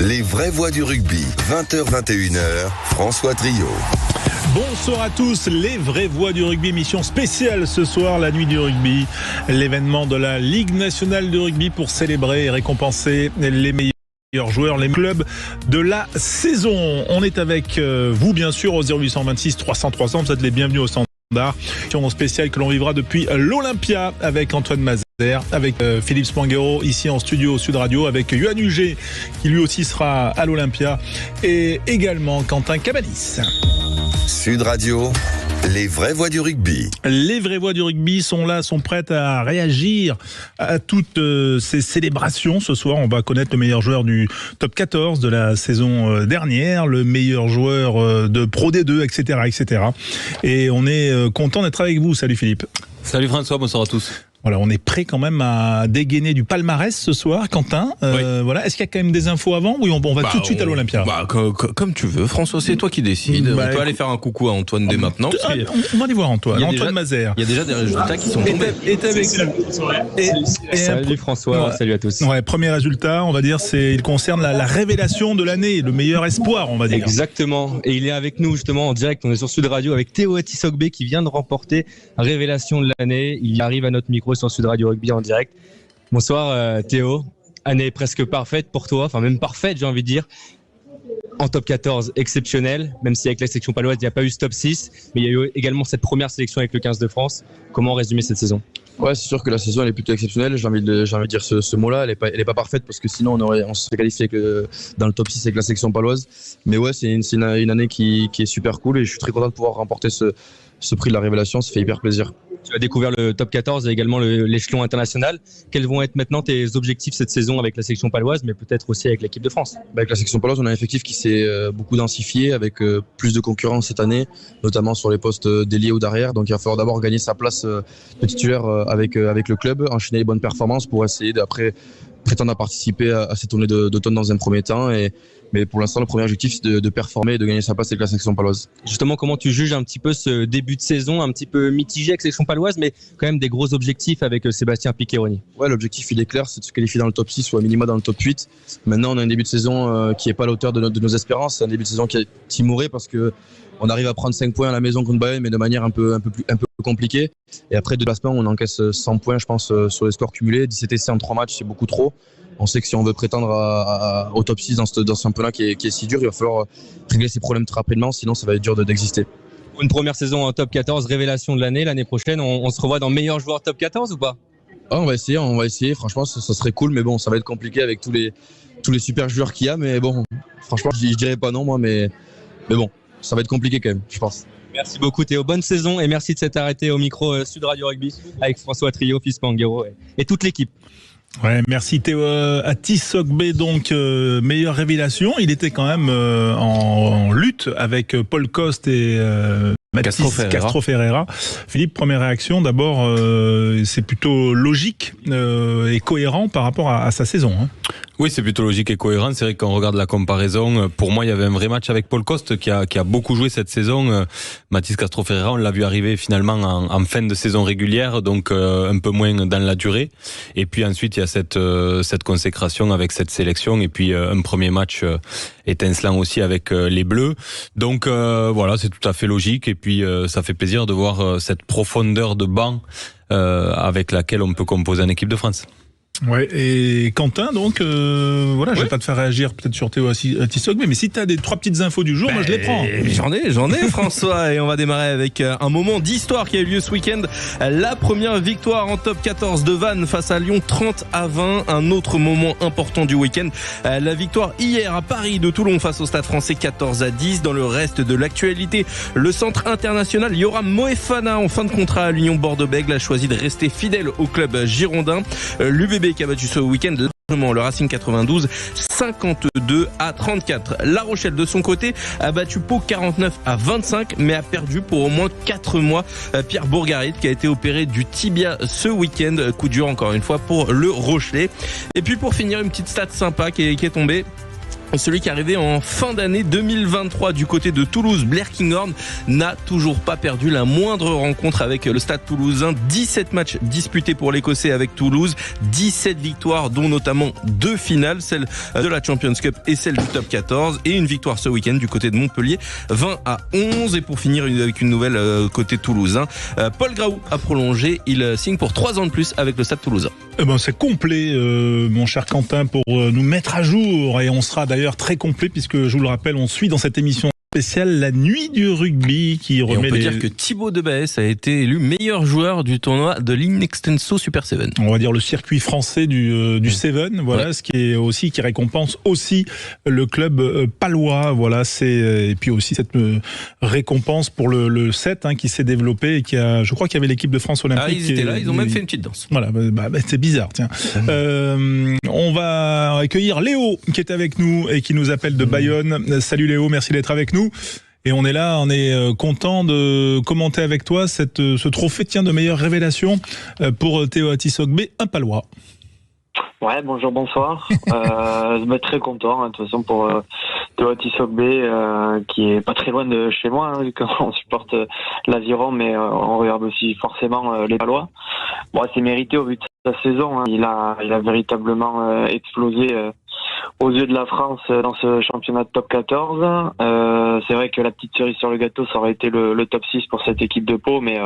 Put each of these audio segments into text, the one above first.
Les vraies voix du rugby, 20h-21h, François Trio. Bonsoir à tous, les vraies voix du rugby, émission spéciale ce soir, la nuit du rugby, l'événement de la Ligue nationale de rugby pour célébrer et récompenser les meilleurs joueurs, les clubs de la saison. On est avec vous bien sûr au 0826 300 300, vous êtes les bienvenus au standard. Émission spéciale que l'on vivra depuis l'Olympia avec Antoine Mazer, avec Philippe Spanghero ici en studio au Sud Radio, avec Yoann Huget qui lui aussi sera à l'Olympia et également Quentin Cabanis. Sud Radio, les vraies voix du rugby. Les vraies voix du rugby sont là, sont prêtes à réagir à toutes ces célébrations. Ce soir, on va connaître le meilleur joueur du top 14 de la saison dernière, le meilleur joueur de Pro D2, etc., etc. Et on est content d'être avec vous. Salut Philippe. Salut François, bonsoir à tous. Voilà, on est prêt quand même à dégainer du palmarès ce soir, Quentin. Oui. Voilà, est-ce qu'il y a quand même des infos avant ou on va tout de suite à l'Olympia? Comme tu veux, François, c'est toi qui décides. On peut aller faire un coucou à Antoine dès maintenant. On va aller voir Antoine Mazer. Il y a déjà des résultats qui sont tombés. Est avec nous. Salut François, ouais. Salut à tous. Ouais, premier résultat, on va dire, il concerne la révélation de l'année, le meilleur espoir, on va dire. Exactement. Et il est avec nous justement en direct. On est sur Sud Radio avec Théo Atisogbe qui vient de remporter révélation de l'année. Il arrive à notre micro sur Sud Radio Rugby en direct. Bonsoir Théo. Année presque parfaite pour toi, enfin même parfaite j'ai envie de dire. En top 14 exceptionnel, même si avec la section paloise il n'y a pas eu ce top 6, mais il y a eu également cette première sélection avec le 15 de France. Comment résumer cette saison? Ouais, c'est sûr que la saison elle est plutôt exceptionnelle. J'ai envie de dire ce mot-là. Elle est pas parfaite parce que sinon on se serait qualifié dans le top 6 avec la section paloise. Mais ouais, c'est une année qui est super cool et je suis très content de pouvoir remporter ce prix de la révélation. Ça fait hyper plaisir. Tu as découvert le top 14 et également l'échelon international. Quels vont être maintenant tes objectifs cette saison avec la section paloise, mais peut-être aussi avec l'équipe de France? Avec la section paloise, on a un effectif qui s'est beaucoup densifié avec plus de concurrence cette année, notamment sur les postes d'ailier ou d'arrière. Donc il va falloir d'abord gagner sa place de titulaire avec le club, enchaîner les bonnes performances pour essayer d'après prétendre à participer à cette tournée d'automne dans un premier temps. Mais pour l'instant, le premier objectif, c'est de performer et de gagner sa place avec la section paloise. Justement, comment tu juges un petit peu ce début de saison, un petit peu mitigé avec la section paloise, mais quand même des gros objectifs avec Sébastien Piqueroni? Ouais, l'objectif, il est clair, c'est de se qualifier dans le top 6 ou à minima dans le top 8. Maintenant, on a un début de saison qui n'est pas à la hauteur de nos espérances. C'est un début de saison qui est timoré parce que on arrive à prendre 5 points à la maison contre Bayonne, mais de manière un peu compliquée. Et après, de placement, on encaisse 100 points, je pense, sur les scores cumulés. 17 essais en 3 matchs, c'est beaucoup trop. On sait que si on veut prétendre au top 6 dans ce championnat qui est si dur, il va falloir régler ces problèmes très rapidement, sinon ça va être dur d'exister. Une première saison en top 14, révélation de l'année prochaine, on se revoit dans meilleur joueur top 14 ou pas? On va essayer. Franchement, ça serait cool, mais bon, ça va être compliqué avec tous les super joueurs qu'il y a. Mais bon, franchement, je dirais pas non, moi, mais bon, ça va être compliqué quand même, je pense. Merci beaucoup Théo, bonne saison et merci de s'être arrêté au micro Sud Radio Rugby avec François Trio, Philippe Spanghero et toute l'équipe. Ouais, merci Théo Atisogbe, donc meilleure révélation. Il était quand même en lutte avec Paul Coste et Castro Ferreira. Philippe, première réaction, d'abord, c'est plutôt logique et cohérent par rapport à sa saison. Hein. Oui, c'est plutôt logique et cohérent. C'est vrai que quand on regarde la comparaison, pour moi, il y avait un vrai match avec Paul Coste qui a beaucoup joué cette saison. Mathis Castro Ferreira, on l'a vu arriver finalement en fin de saison régulière, donc un peu moins dans la durée. Et puis ensuite, il y a cette consécration avec cette sélection et puis un premier match étincelant aussi avec les Bleus. Donc voilà, c'est tout à fait logique et puis ça fait plaisir de voir cette profondeur de banc avec laquelle on peut composer une équipe de France. Ouais, et Quentin, donc, voilà, je vais pas te faire réagir peut-être sur Théo Atisogbe, mais si tu as 3 petites infos du jour, moi je les prends. J'en ai François, et on va démarrer avec un moment d'histoire qui a eu lieu ce week-end. La première victoire en top 14 de Vannes face à Lyon, 30-20. Un autre moment important du week-end, la victoire hier à Paris de Toulon face au Stade Français, 14-10. Dans le reste de l'actualité, le centre international Yoram Moefana, en fin de contrat à l'Union Bordeaux-Bègles, a choisi de rester fidèle au club girondin. L'UBB qui a battu ce week-end le Racing 92 52-34. La Rochelle de son côté a battu Pau 49-25 mais a perdu pour au moins 4 mois Pierre Bourgarit qui a été opéré du tibia ce week-end. Coup dur encore une fois pour le Rochelais. Et puis pour finir, une petite stat sympa qui est tombée. Celui qui est arrivé en fin d'année 2023 du côté de Toulouse, Blair Kinghorn, n'a toujours pas perdu la moindre rencontre avec le Stade Toulousain. 17 matchs disputés pour l'Écossais avec Toulouse, 17 victoires dont notamment 2 finales, celle de la Champions Cup et celle du Top 14, et une victoire ce week-end du côté de Montpellier, 20-11. Et pour finir avec une nouvelle côté toulousain, Paul Graou a prolongé, il signe pour 3 ans de plus avec le Stade Toulousain. C'est complet, mon cher Quentin, pour nous mettre à jour, et on sera d'ailleurs très complet puisque, je vous le rappelle, on suit dans cette émission spéciale la nuit du rugby qui remet. Et on peut dire que Thibaut Debaès a été élu meilleur joueur du tournoi de l'Inextenso Super 7. On va dire le circuit français du Seven, voilà, ouais. Ce qui est aussi, qui récompense aussi le club palois, voilà, et puis aussi cette récompense pour le 7 qui s'est développé et je crois qu'il y avait l'équipe de France olympique. Ah, ils étaient là, ils ont même fait une petite danse. Voilà, c'est bizarre, tiens. On va accueillir Léo qui est avec nous et qui nous appelle de Bayonne. Salut Léo, merci d'être avec nous. Et on est content de commenter avec toi ce trophée de meilleure révélation pour Théo Atisogbe, un Palois. Ouais, bonjour, bonsoir. Très content, de toute façon, pour Théo Atisogbe, qui est pas très loin de chez moi, quand on supporte l'Aviron, mais on regarde aussi forcément les Palois. Bon, c'est mérité au vu de sa saison. Il a véritablement explosé aux yeux de la France dans ce championnat de top 14. C'est vrai que la petite cerise sur le gâteau, ça aurait été le top 6 pour cette équipe de Pau, mais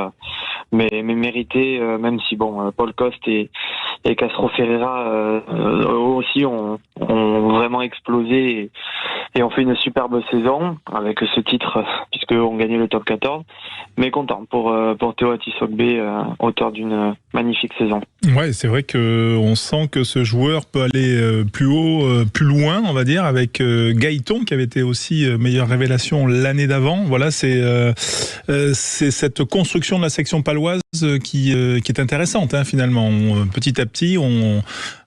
mérité, même si Paul Coste et Castro Ferreira aussi ont vraiment explosé et ont fait une superbe saison avec ce titre, puisqu'on gagnait le top 14. Mais content pour Théo Atisogbe, auteur d'une magnifique saison. Ouais, c'est vrai que on sent que ce joueur peut aller plus haut, plus loin, on va dire, avec Gaëton qui avait été aussi meilleure révélation l'année d'avant. Voilà, c'est cette construction de la section paloise qui est intéressante, finalement. Petit à petit,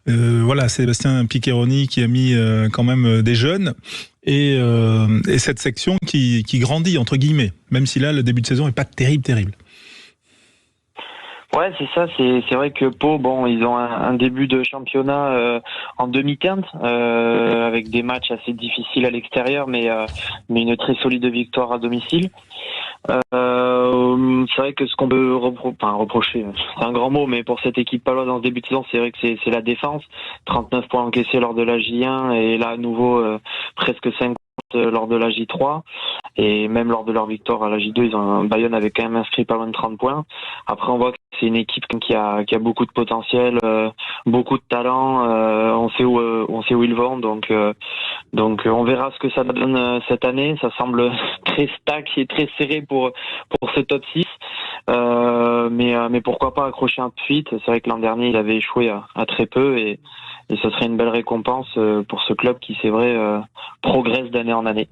voilà, Sébastien Piccheroni qui a mis quand même des jeunes et cette section qui grandit entre guillemets, même si là le début de saison est pas terrible. Ouais, c'est ça. C'est vrai que Pau, ils ont un début de championnat en demi-teinte, avec des matchs assez difficiles à l'extérieur, mais une très solide victoire à domicile. C'est vrai que ce qu'on peut reprocher, c'est un grand mot, mais pour cette équipe paloise dans ce début de saison, c'est vrai que c'est la défense. 39 points encaissés lors de la J1 et là à nouveau presque 50 lors de la J3, et même lors de leur victoire à la J2, Bayonne avait quand même inscrit pas loin de 30 points. Après, on voit que c'est une équipe qui a beaucoup de potentiel, beaucoup de talent, on sait où ils vont, donc on verra ce que ça donne cette année. Ça semble très stack et très serré pour ce top 6, mais pourquoi pas accrocher un suite. C'est vrai que l'an dernier il avait échoué à très peu, et ce serait une belle récompense pour ce club qui, c'est vrai, progresse d'année en année.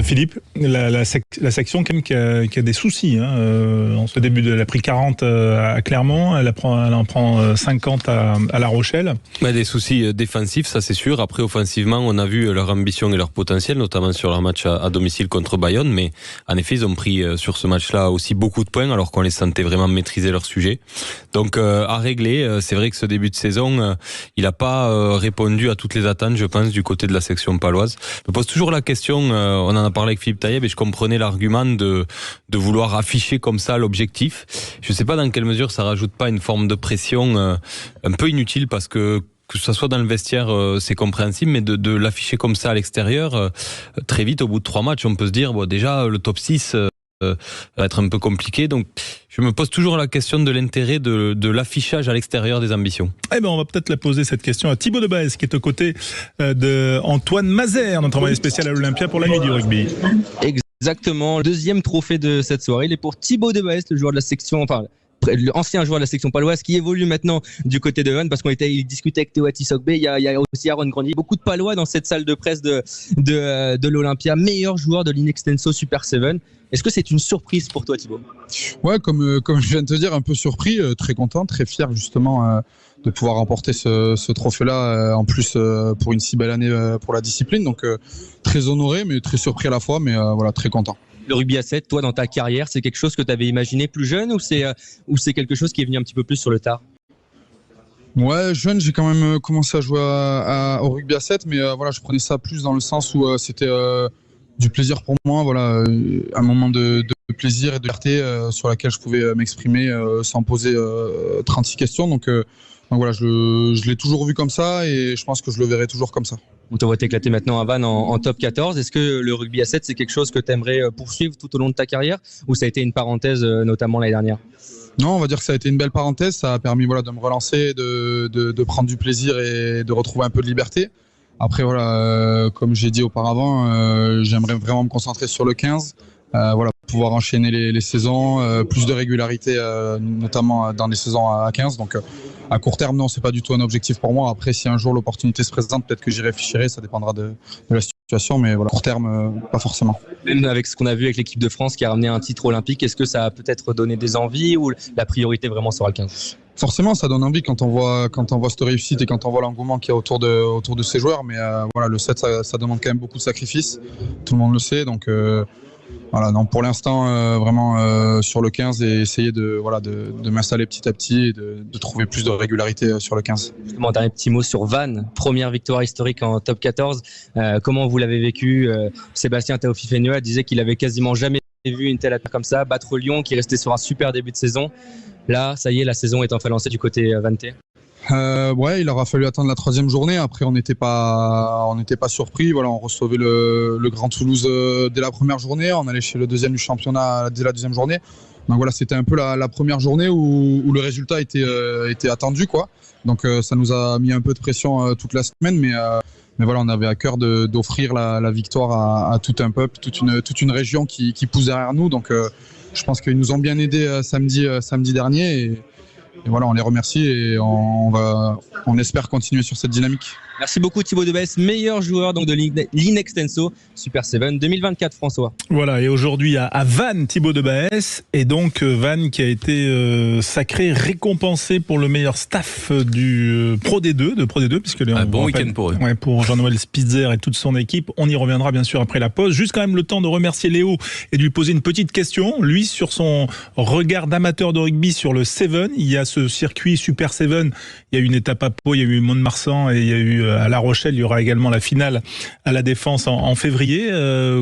Philippe, la section quand même qui a des soucis. En ce début elle a pris 40 à Clermont, elle en prend 50 à La Rochelle. Des soucis défensifs, ça c'est sûr. Après, offensivement, on a vu leur ambition et leur potentiel, notamment sur leur match à domicile contre Bayonne. Mais en effet, ils ont pris sur ce match-là aussi beaucoup de points, alors qu'on les sentait vraiment maîtriser leur sujet. Donc à régler, c'est vrai que ce début de saison, il n'a pas répondu à toutes les attentes, je pense, du côté de la section paloise. Je me pose toujours la question, on en a parlé avec Philippe Taïeb, et je comprenais l'argument de vouloir afficher comme ça l'objectif. Je ne sais pas dans quelle mesure ça rajoute pas une forme de pression un peu inutile, parce que ça soit dans le vestiaire, c'est compréhensible, mais de l'afficher comme ça à l'extérieur, très vite, au bout de 3 matchs, on peut se dire, déjà, le top 6 va être un peu compliqué. Donc, je me pose toujours la question de l'intérêt de l'affichage à l'extérieur des ambitions. On va peut-être la poser cette question à Thibaut Debaès, qui est aux côtés de Antoine Mazer, notre envoyé spécial à l'Olympia pour la nuit du rugby. Exactement. Le deuxième trophée de cette soirée, il est pour Thibaut Debaès, le joueur de la section, l'ancien joueur de la section paloise qui évolue maintenant du côté de Vannes, parce il discutait avec Théo Atisogbe. Il y a aussi Aaron Grandier, beaucoup de palois dans cette salle de presse de l'Olympia, meilleur joueur de l'Inextenso Super 7. Est-ce que c'est une surprise pour toi, Thibaut ? Ouais, comme je viens de te dire, un peu surpris, très content, très fier justement de pouvoir remporter ce trophée-là, en plus pour une si belle année pour la discipline. Donc très honoré, mais très surpris à la fois, mais voilà, très content. Le rugby à 7, toi, dans ta carrière, c'est quelque chose que tu avais imaginé plus jeune, ou c'est quelque chose qui est venu un petit peu plus sur le tard ? Ouais, jeune, j'ai quand même commencé à jouer au rugby à 7, mais voilà, je prenais ça plus dans le sens où c'était du plaisir pour moi, voilà, un moment de plaisir et de liberté sur laquelle je pouvais m'exprimer sans poser 36 questions. Donc voilà, je l'ai toujours vu comme ça et je pense que je le verrai toujours comme ça. On te voit t'éclater maintenant à Vannes en top 14. Est-ce que le rugby à 7, c'est quelque chose que tu aimerais poursuivre tout au long de ta carrière ou ça a été une parenthèse, notamment l'année dernière? Non, on va dire que ça a été une belle parenthèse. Ça a permis voilà, de me relancer, de prendre du plaisir et de retrouver un peu de liberté. Après, voilà, comme j'ai dit auparavant, j'aimerais vraiment me concentrer sur le 15. Voilà, pouvoir enchaîner les saisons, plus de régularité, notamment dans les saisons à 15. Donc, à court terme, non, c'est pas du tout un objectif pour moi. Après, si un jour l'opportunité se présente, peut-être que j'y réfléchirai. Ça dépendra de la situation, mais voilà, à court terme, pas forcément. Même avec ce qu'on a vu avec l'équipe de France qui a ramené un titre olympique, est-ce que ça a peut-être donné des envies ou la priorité vraiment sera le 15? Forcément, ça donne envie quand on voit cette réussite et quand on voit l'engouement qu'il y a autour de ces joueurs. Mais voilà, le 7, ça demande quand même beaucoup de sacrifices. Tout le monde le sait. Donc voilà, non, pour l'instant, vraiment sur le 15 et essayer de m'installer petit à petit et de trouver plus de régularité sur le 15. Justement, un dernier petit mot sur Vannes, première victoire historique en top 14. Comment vous l'avez vécu? Sébastien Taofifenua disait qu'il avait quasiment jamais vu une telle attaque comme ça, battre Lyon qui restait sur un super début de saison. Là, ça y est, la saison est enfin lancée du côté vannetais. Ouais, il aura fallu attendre la 3e journée. Après, on n'était pas surpris. Voilà, on recevait le Grand Toulouse dès la première journée. On allait chez le 2e du championnat dès la 2e journée. Donc voilà, c'était un peu la première journée où le résultat était attendu, quoi. Donc ça nous a mis un peu de pression toute la semaine, mais voilà, on avait à cœur d'offrir la victoire à tout un peuple, toute une région qui pousse derrière nous. Donc je pense qu'ils nous ont bien aidés samedi dernier. Et voilà, on les remercie et on espère continuer sur cette dynamique. Merci beaucoup Thibaut Debesse, meilleur joueur donc de l'Inextenso Super 7 2024, François. Voilà, et aujourd'hui à Vannes, Thibaut Debesse, et donc Vannes qui a été sacré, récompensé pour le meilleur staff du Pro D2, puisque un bon week-end pour eux. Ouais, pour Jean-Noël Spitzer et toute son équipe. On y reviendra bien sûr après la pause. Juste quand même le temps de remercier Léo et de lui poser une petite question. Lui, sur son regard d'amateur de rugby sur le Seven, il y a ce circuit Super Seven. Il y a eu une étape à Pau, il y a eu Mont-de-Marsan et il y a eu à La Rochelle, il y aura également la finale à la Défense en février.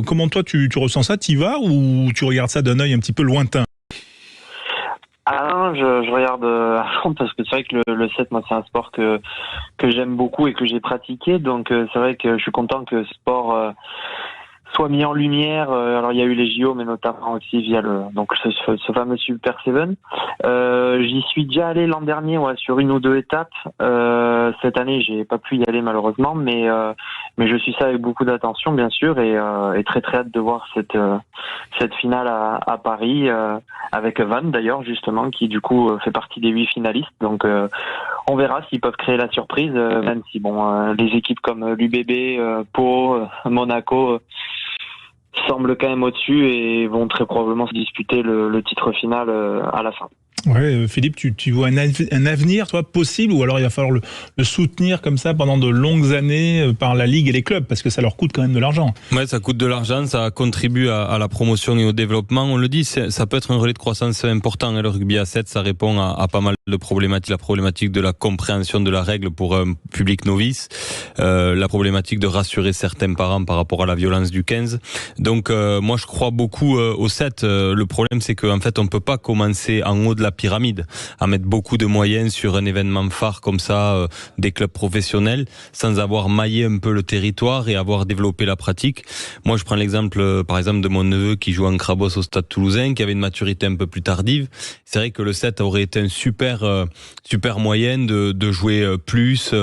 Comment toi tu ressens ça? T'y vas ou tu regardes ça d'un œil un petit peu lointain? Ah non, je regarde à fond parce que c'est vrai que le 7, moi c'est un sport que j'aime beaucoup et que j'ai pratiqué, donc c'est vrai que je suis content que ce sport soit mis en lumière. Alors il y a eu les JO, mais notamment aussi via ce fameux Super 7. J'y suis déjà allé l'an dernier, ouais, sur une ou deux étapes. Cette année, j'ai pas pu y aller malheureusement, mais je suis ça avec beaucoup d'attention, bien sûr, et très très hâte de voir cette finale à Paris avec Vannes d'ailleurs justement, qui du coup fait partie des 8 finalistes. Donc on verra s'ils peuvent créer la surprise, même si les équipes comme l'UBB, Pau, Monaco semblent quand même au-dessus et vont très probablement se disputer le titre final à la fin. Ouais, Philippe, tu vois un avenir, toi, possible, ou alors il va falloir le soutenir comme ça pendant de longues années par la Ligue et les clubs, parce que ça leur coûte quand même de l'argent. Ouais, ça coûte de l'argent, ça contribue à la promotion et au développement. On le dit, ça peut être un relais de croissance important. Et le rugby à 7, ça répond à pas mal de problématiques. La problématique de la compréhension de la règle pour un public novice, la problématique de rassurer certains parents par rapport à la violence du 15. Donc moi, je crois beaucoup au 7. Le problème, c'est qu'en fait, on peut pas commencer en haut de la pyramide à mettre beaucoup de moyens sur un événement phare comme ça, des clubs professionnels, sans avoir maillé un peu le territoire et avoir développé la pratique. Moi, je prends l'exemple, par exemple, de mon neveu qui joue en Crabos au Stade Toulousain, qui avait une maturité un peu plus tardive. C'est vrai que le 7 aurait été un super moyen de jouer plus.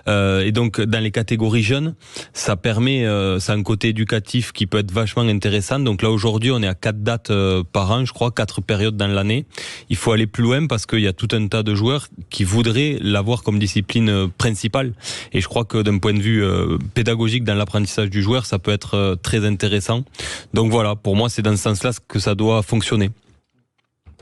Et donc, dans les catégories jeunes, ça permet, ça a un côté éducatif qui peut être vachement intéressant. Donc là, aujourd'hui, on est à 4 dates par an, je crois, 4 périodes dans l'année. Il faut aller plus loin parce qu'il y a tout un tas de joueurs qui voudraient l'avoir comme discipline principale. Et je crois que d'un point de vue pédagogique dans l'apprentissage du joueur, ça peut être très intéressant. Donc voilà, pour moi, c'est dans ce sens-là que ça doit fonctionner.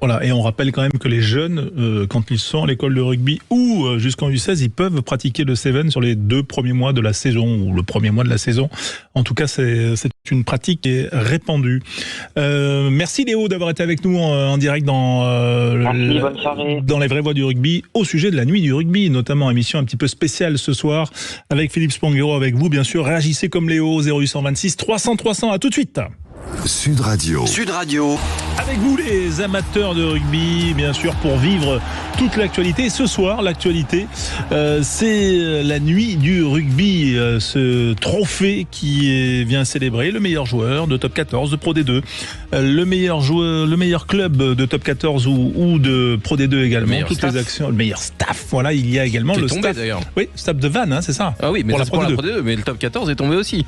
Voilà, et on rappelle quand même que les jeunes, quand ils sont à l'école de rugby ou jusqu'en U16, ils peuvent pratiquer le Seven sur les 2 premiers mois de la saison ou le premier mois de la saison. En tout cas, c'est une pratique qui est répandue. Merci Léo d'avoir été avec nous en direct dans les vraies voix du rugby au sujet de la nuit du rugby, notamment émission un petit peu spéciale ce soir avec Philippe Spanghero, avec vous bien sûr. Réagissez comme Léo, 0826 300 300. À tout de suite. Sud Radio. Avec vous les amateurs de rugby, bien sûr, pour vivre toute l'actualité. Ce soir, l'actualité, c'est la nuit du rugby, ce trophée qui vient célébrer le meilleur joueur de Top 14, de Pro D2, le meilleur club de Top 14 ou de Pro D2 également. Toutes les actions, le meilleur staff. Voilà, il y a également le staff. D'ailleurs. Oui, staff de Vannes, c'est ça. Ah oui, mais pour la Pro Pro D2, mais le Top 14 est tombé aussi.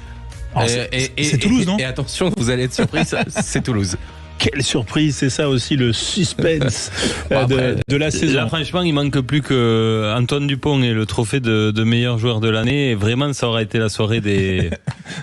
Alors, c'est Toulouse, non ? Et attention, vous allez être surpris, c'est Toulouse. Quelle surprise, c'est ça aussi le suspense de la saison. Là, franchement, il manque plus que Antoine Dupont et le trophée de meilleur joueur de l'année. Et vraiment, ça aura été la soirée des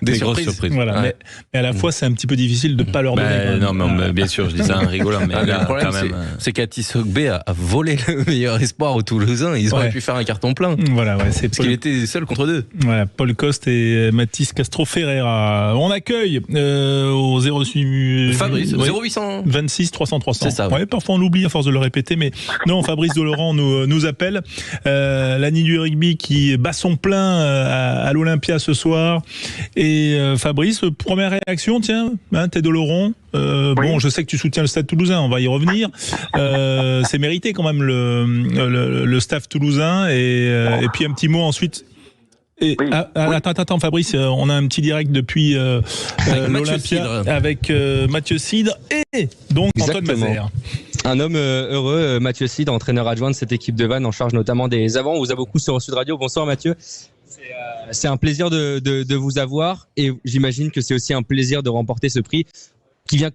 grosses surprises. Voilà, ouais. mais à la fois, c'est un petit peu difficile de pas leur donner. Non, mais bien sûr, je dis ça en rigolant. Mais là, le problème, quand même, c'est qu'Atis Ogbe a volé le meilleur espoir aux Toulousains. Ils auraient pu faire un carton plein. Voilà, ouais, c'est parce qu'il était seul contre 2. Voilà, Paul Coste et Mathis Castro Ferreira. On accueille au 06 Fabrice, 0800 26 300 300. C'est ça. Ouais, parfois on l'oublie à force de le répéter, mais non, Fabrice Delaurent nous appelle. La nuit du rugby qui bat son plein à l'Olympia ce soir. Et Fabrice, première réaction, tiens, t'es Delaurent. Oui. Bon, je sais que tu soutiens le Stade Toulousain, on va y revenir. C'est mérité quand même le staff toulousain. Et puis un petit mot ensuite. Et oui. Attends, Fabrice, on a un petit direct depuis l'Olympia avec Mathieu Cidre et donc Antoine Mazère. Un homme heureux, Mathieu Cidre, entraîneur adjoint de cette équipe de Vannes, en charge notamment des avants. On vous a beaucoup sur Sud Radio. Bonsoir Mathieu. C'est un plaisir de vous avoir et j'imagine que c'est aussi un plaisir de remporter ce prix qui vient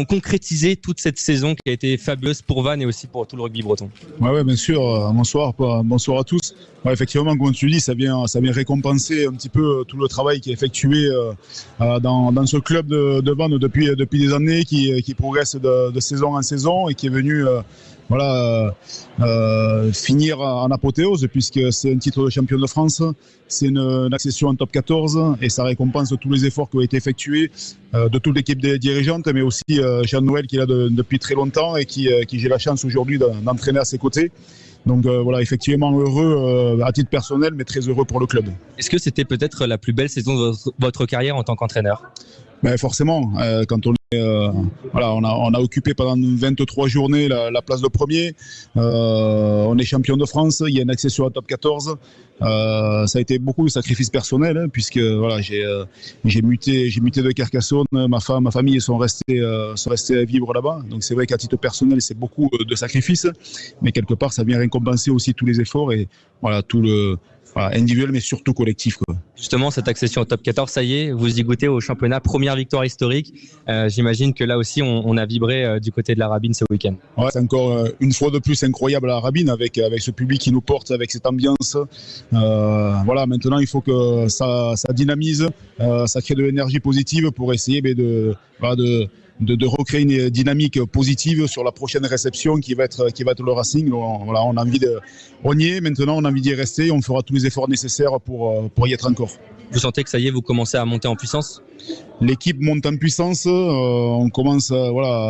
concrétiser toute cette saison qui a été fabuleuse pour Vannes et aussi pour tout le rugby breton. Ouais, bien sûr. Bonsoir à tous. Ouais, effectivement, comme tu dis, ça vient récompenser un petit peu tout le travail qui est effectué dans ce club de Vannes depuis des années, qui progresse de saison en saison et qui est venu finir en apothéose, puisque c'est un titre de champion de France, c'est une accession en top 14 et ça récompense tous les efforts qui ont été effectués de toute l'équipe dirigeante, mais aussi Jean Noël qui est là depuis très longtemps et qui j'ai la chance aujourd'hui d'entraîner à ses côtés. Donc voilà, effectivement heureux à titre personnel, mais très heureux pour le club. Est-ce que c'était peut-être la plus belle saison de votre carrière en tant qu'entraîneur ? Ben forcément, quand on est, on a occupé pendant 23 journées la place de premier. On est champion de France. Il y a une accession à top 14. Ça a été beaucoup de sacrifices personnels, puisque voilà, j'ai muté de Carcassonne. Ma famille sont restés à vivre là-bas. Donc c'est vrai qu'à titre personnel, c'est beaucoup de sacrifices, mais quelque part, ça vient récompenser aussi tous les efforts et voilà tout le. Individuel mais surtout collectif, quoi. Justement, cette accession au top 14, ça y est, vous y goûtez au championnat, première victoire historique. J'imagine que là aussi on a vibré du côté de la Rabine ce week-end. Ouais, c'est encore une fois de plus incroyable à la Rabine avec ce public qui nous porte, avec cette ambiance. Maintenant il faut que ça dynamise, ça crée de l'énergie positive pour essayer de recréer une dynamique positive sur la prochaine réception qui va être le Racing. On a envie on y est maintenant, on a envie d'y rester, on fera tous les efforts nécessaires pour y être encore. Vous sentez que ça y est, vous commencez à monter en puissance ? L'équipe monte en puissance, on commence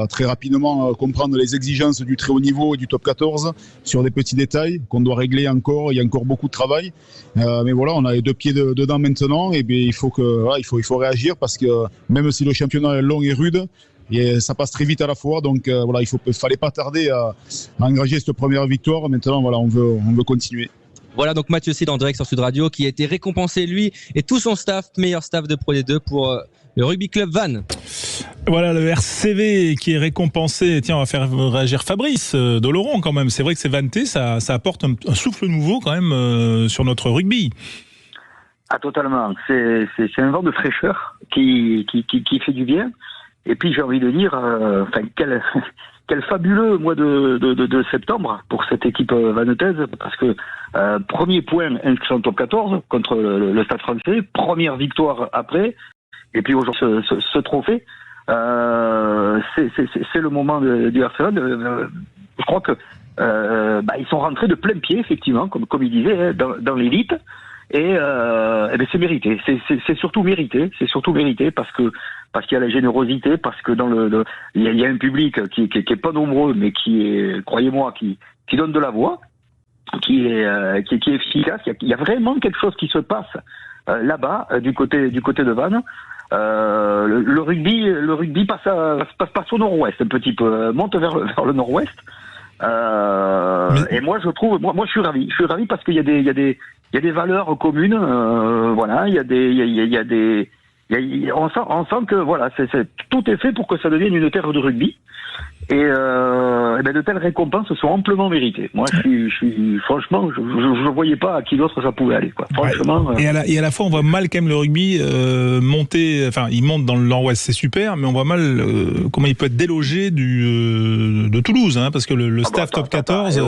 très rapidement à comprendre les exigences du très haut niveau et du top 14 sur des petits détails qu'on doit régler encore, il y a encore beaucoup de travail. Mais voilà, on a les deux pieds dedans maintenant et bien, il faut réagir parce que même si le championnat est long et rude, et ça passe très vite à la fois, donc il fallait pas tarder à engager cette première victoire. Maintenant, on veut continuer. Voilà donc Mathieu Cidre en direct sur Sud Radio qui a été récompensé, lui et tout son staff, meilleur staff de Pro D2 pour le Rugby Club Vannes. Voilà le RCV qui est récompensé. Tiens, on va faire réagir Fabrice Delaurent quand même. C'est vrai que c'est vanté, ça apporte un souffle nouveau quand même sur notre rugby. Ah, totalement. C'est un vent de fraîcheur qui fait du bien. Et puis j'ai envie de dire, quel fabuleux mois de septembre pour cette équipe vannetaise, parce que premier point inscrit en top 14 contre le Stade français, première victoire après, et puis aujourd'hui ce trophée. c'est le moment du Barcelone. Je crois que ils sont rentrés de plein pied, effectivement, comme il disait, hein, dans l'élite. Et c'est mérité. C'est surtout mérité. C'est surtout mérité parce qu'il y a la générosité, parce que il y a un public qui est pas nombreux, mais qui est, croyez-moi, qui donne de la voix, qui est efficace. Il y a vraiment quelque chose qui se passe là-bas, du côté de Vannes. Le rugby passe au nord-ouest un petit peu, monte vers le nord-ouest. Et moi je trouve, moi je suis ravi parce qu'il y a des valeurs communes, voilà, on sent que voilà, tout est fait pour que ça devienne une terre de rugby. Et de telles récompenses sont amplement méritées. Moi, franchement, je voyais pas à qui d'autre ça pouvait aller, quoi. Franchement. Ouais. Et à la fois, on voit mal quand même le rugby monter. Enfin, il monte dans le Nord-Ouest, c'est super, mais on voit mal comment il peut être délogé de Toulouse, hein, parce que le staff top 14.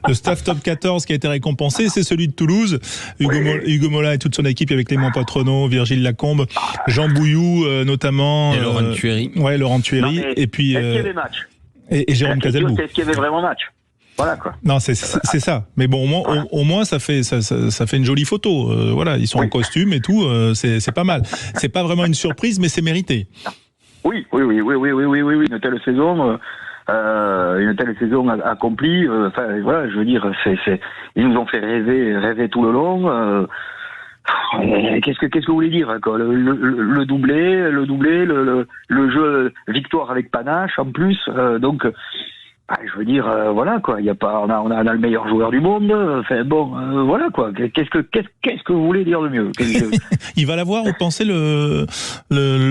Le staff top 14 qui a été récompensé, c'est celui de Toulouse. Hugo Mola et toute son équipe avec Clément Poitrenaud, Virgile Lacombe, Jean Bouillou notamment. Et Laurent Thuéry. Ouais, Laurent Thuéry. Et puis. Est-ce qu'il y avait match et Jérôme Cazelbou. Est-ce qu'il y avait vraiment match? Voilà, quoi. Non, c'est ça. Mais bon, au moins ça fait une jolie photo. Voilà, ils sont en costume et tout. C'est pas mal. C'est pas vraiment une surprise, mais c'est mérité. Oui. Une telle saison. Accomplie. Enfin, voilà, je veux dire, ils nous ont fait rêver tout le long. Qu'est-ce que vous voulez dire, quoi? Le doublé, le jeu victoire avec panache en plus. Donc, je veux dire, voilà, quoi. Il y a pas, on a le meilleur joueur du monde. Enfin bon, voilà, quoi. Qu'est-ce que vous voulez dire de mieux? Il va l'avoir, vous pensez, le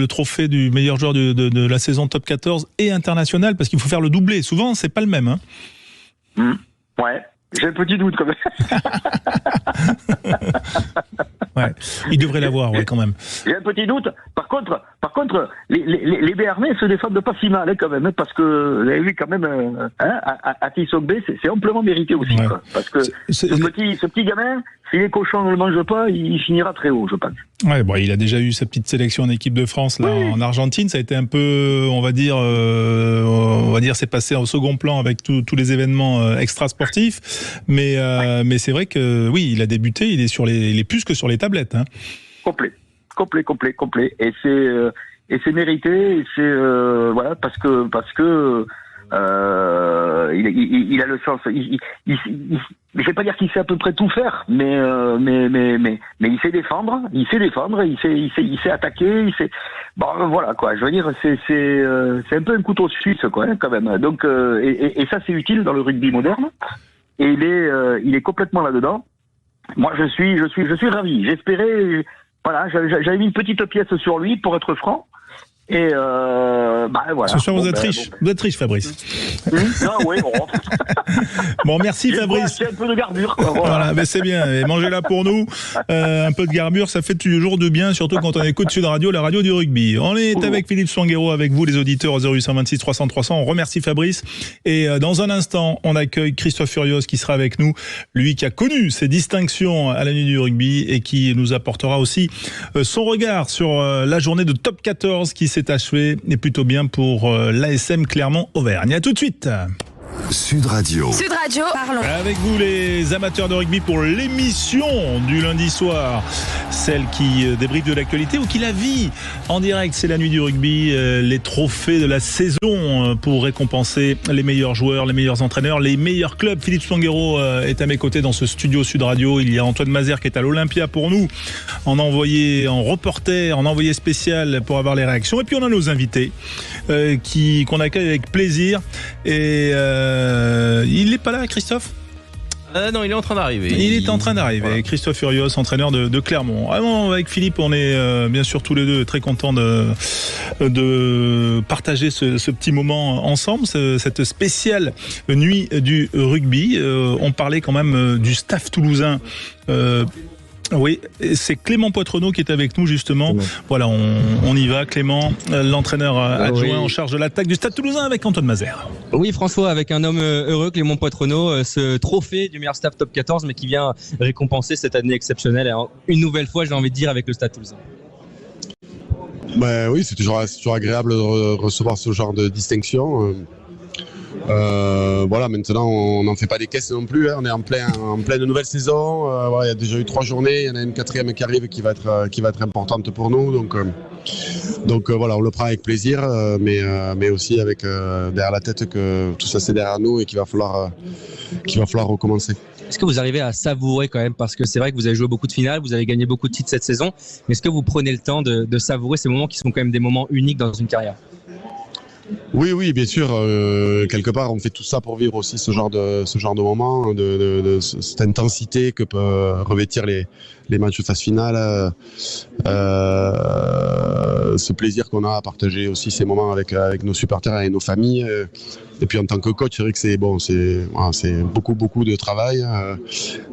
trophée du meilleur joueur de la saison top 14 et international, parce qu'il faut faire le doublé. Souvent, c'est pas le même, hein. Ouais. J'ai un petit doute, quand même. Ouais, il devrait l'avoir, ouais, quand même. J'ai un petit doute. Par contre, les Béarnais se défendent pas si mal, hein, quand même, parce que vous avez vu quand même, à Tisogbe, c'est amplement mérité aussi, ouais. Quoi. Parce que ce petit gamin, si les cochons ne le mangent pas, il finira très haut, je pense. Ouais, bon, il a déjà eu sa petite sélection en équipe de France là, oui. En Argentine, ça a été un peu, on va dire, c'est passé au second plan avec tous les événements extra-sportifs, mais c'est vrai que oui, il a débuté, il est plus que sur les tablettes, hein. Complet. Et c'est mérité, et c'est voilà, parce que il a le sens. Je vais pas dire qu'il sait à peu près tout faire, mais il sait défendre, il sait attaquer, bon, voilà, quoi. Je veux dire, c'est un peu un couteau suisse, quoi, hein, quand même. Donc et ça c'est utile dans le rugby moderne. Et il est complètement là-dedans. Moi je suis ravi. J'espérais, voilà, j'avais mis une petite pièce sur lui pour être franc. Et voilà. Ce soir, vous êtes riche, Fabrice. Non, oui, bon. Bon, merci, Fabrice. C'est un peu de garbure, quoi. Voilà, mais c'est bien. Et mangez-la pour nous. Un peu de garbure, ça fait toujours du bien, surtout quand on écoute Sud Radio, la radio du rugby. On est avec Philippe Swangero, avec vous, les auditeurs, au 0826 300 300. On remercie Fabrice. Et dans un instant, on accueille Christophe Furios qui sera avec nous. Lui qui a connu ces distinctions à la nuit du rugby et qui nous apportera aussi son regard sur la journée de top 14 qui s'est achevé et plutôt bien pour l'ASM Clermont-Auvergne. À tout de suite. Sud Radio, parlons. Avec vous les amateurs de rugby pour l'émission du lundi soir, celle qui débriefe de l'actualité ou qui la vit en direct. C'est la nuit du rugby, les trophées de la saison pour récompenser les meilleurs joueurs, les meilleurs entraîneurs, les meilleurs clubs. Philippe Swangero est à mes côtés dans ce studio Sud Radio. Il y a Antoine Mazer qui est à l'Olympia pour nous, en reporter, en envoyé spécial pour avoir les réactions. Et puis on a nos invités qu'on accueille avec plaisir. Et il n'est pas là, Christophe ? Non, il est en train d'arriver. Il est en train d'arriver. Voilà. Christophe Furios, entraîneur de Clermont. Vraiment, avec Philippe, on est bien sûr tous les deux très contents de partager ce petit moment ensemble, cette spéciale nuit du rugby. On parlait quand même du staff toulousain. Oui, c'est Clément Poitrenaud qui est avec nous justement. Voilà, on y va. Clément, l'entraîneur adjoint en charge de l'attaque du Stade Toulousain avec Antoine Mazer. Oui, François, avec un homme heureux, Clément Poitrenaud, ce trophée du meilleur staff top 14, mais qui vient récompenser cette année exceptionnelle. Alors, une nouvelle fois, j'ai envie de dire, avec le Stade Toulousain. Oui, c'est toujours agréable de recevoir ce genre de distinction. Maintenant on n'en fait pas des caisses non plus, hein. On est en pleine nouvelle saison. Il y a déjà eu 3 journées, il y en a une 4e qui arrive qui va être importante pour nous. Donc on le prend avec plaisir, mais aussi avec derrière la tête que tout ça c'est derrière nous et qu'il va falloir recommencer. Est-ce que vous arrivez à savourer quand même, parce que c'est vrai que vous avez joué beaucoup de finales, vous avez gagné beaucoup de titres cette saison, mais est-ce que vous prenez le temps de savourer ces moments qui sont quand même des moments uniques dans une carrière ? Oui, bien sûr. Quelque part, on fait tout ça pour vivre aussi ce genre de moment, de cette intensité que peuvent revêtir les matchs de phase finale. Ce plaisir qu'on a à partager aussi ces moments avec nos supporters et nos familles. Et puis en tant que coach, c'est vrai que c'est beaucoup de travail.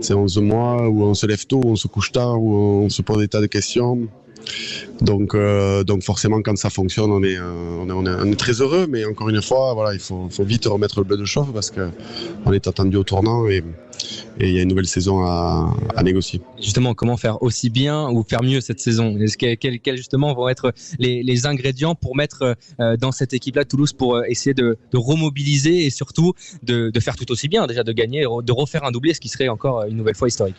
C'est 11 mois où on se lève tôt, on se couche tard, où on se pose des tas de questions. Donc forcément quand ça fonctionne on est très heureux, mais encore une fois il faut vite remettre le bleu de chauffe parce que on est attendu au tournant et il y a une nouvelle saison à négocier. Justement, comment faire aussi bien ou faire mieux cette saison ? Quels justement vont être les ingrédients pour mettre dans cette équipe-là Toulouse pour essayer de remobiliser et surtout de faire tout aussi bien, déjà de gagner, de refaire un doublé, ce qui serait encore une nouvelle fois historique ?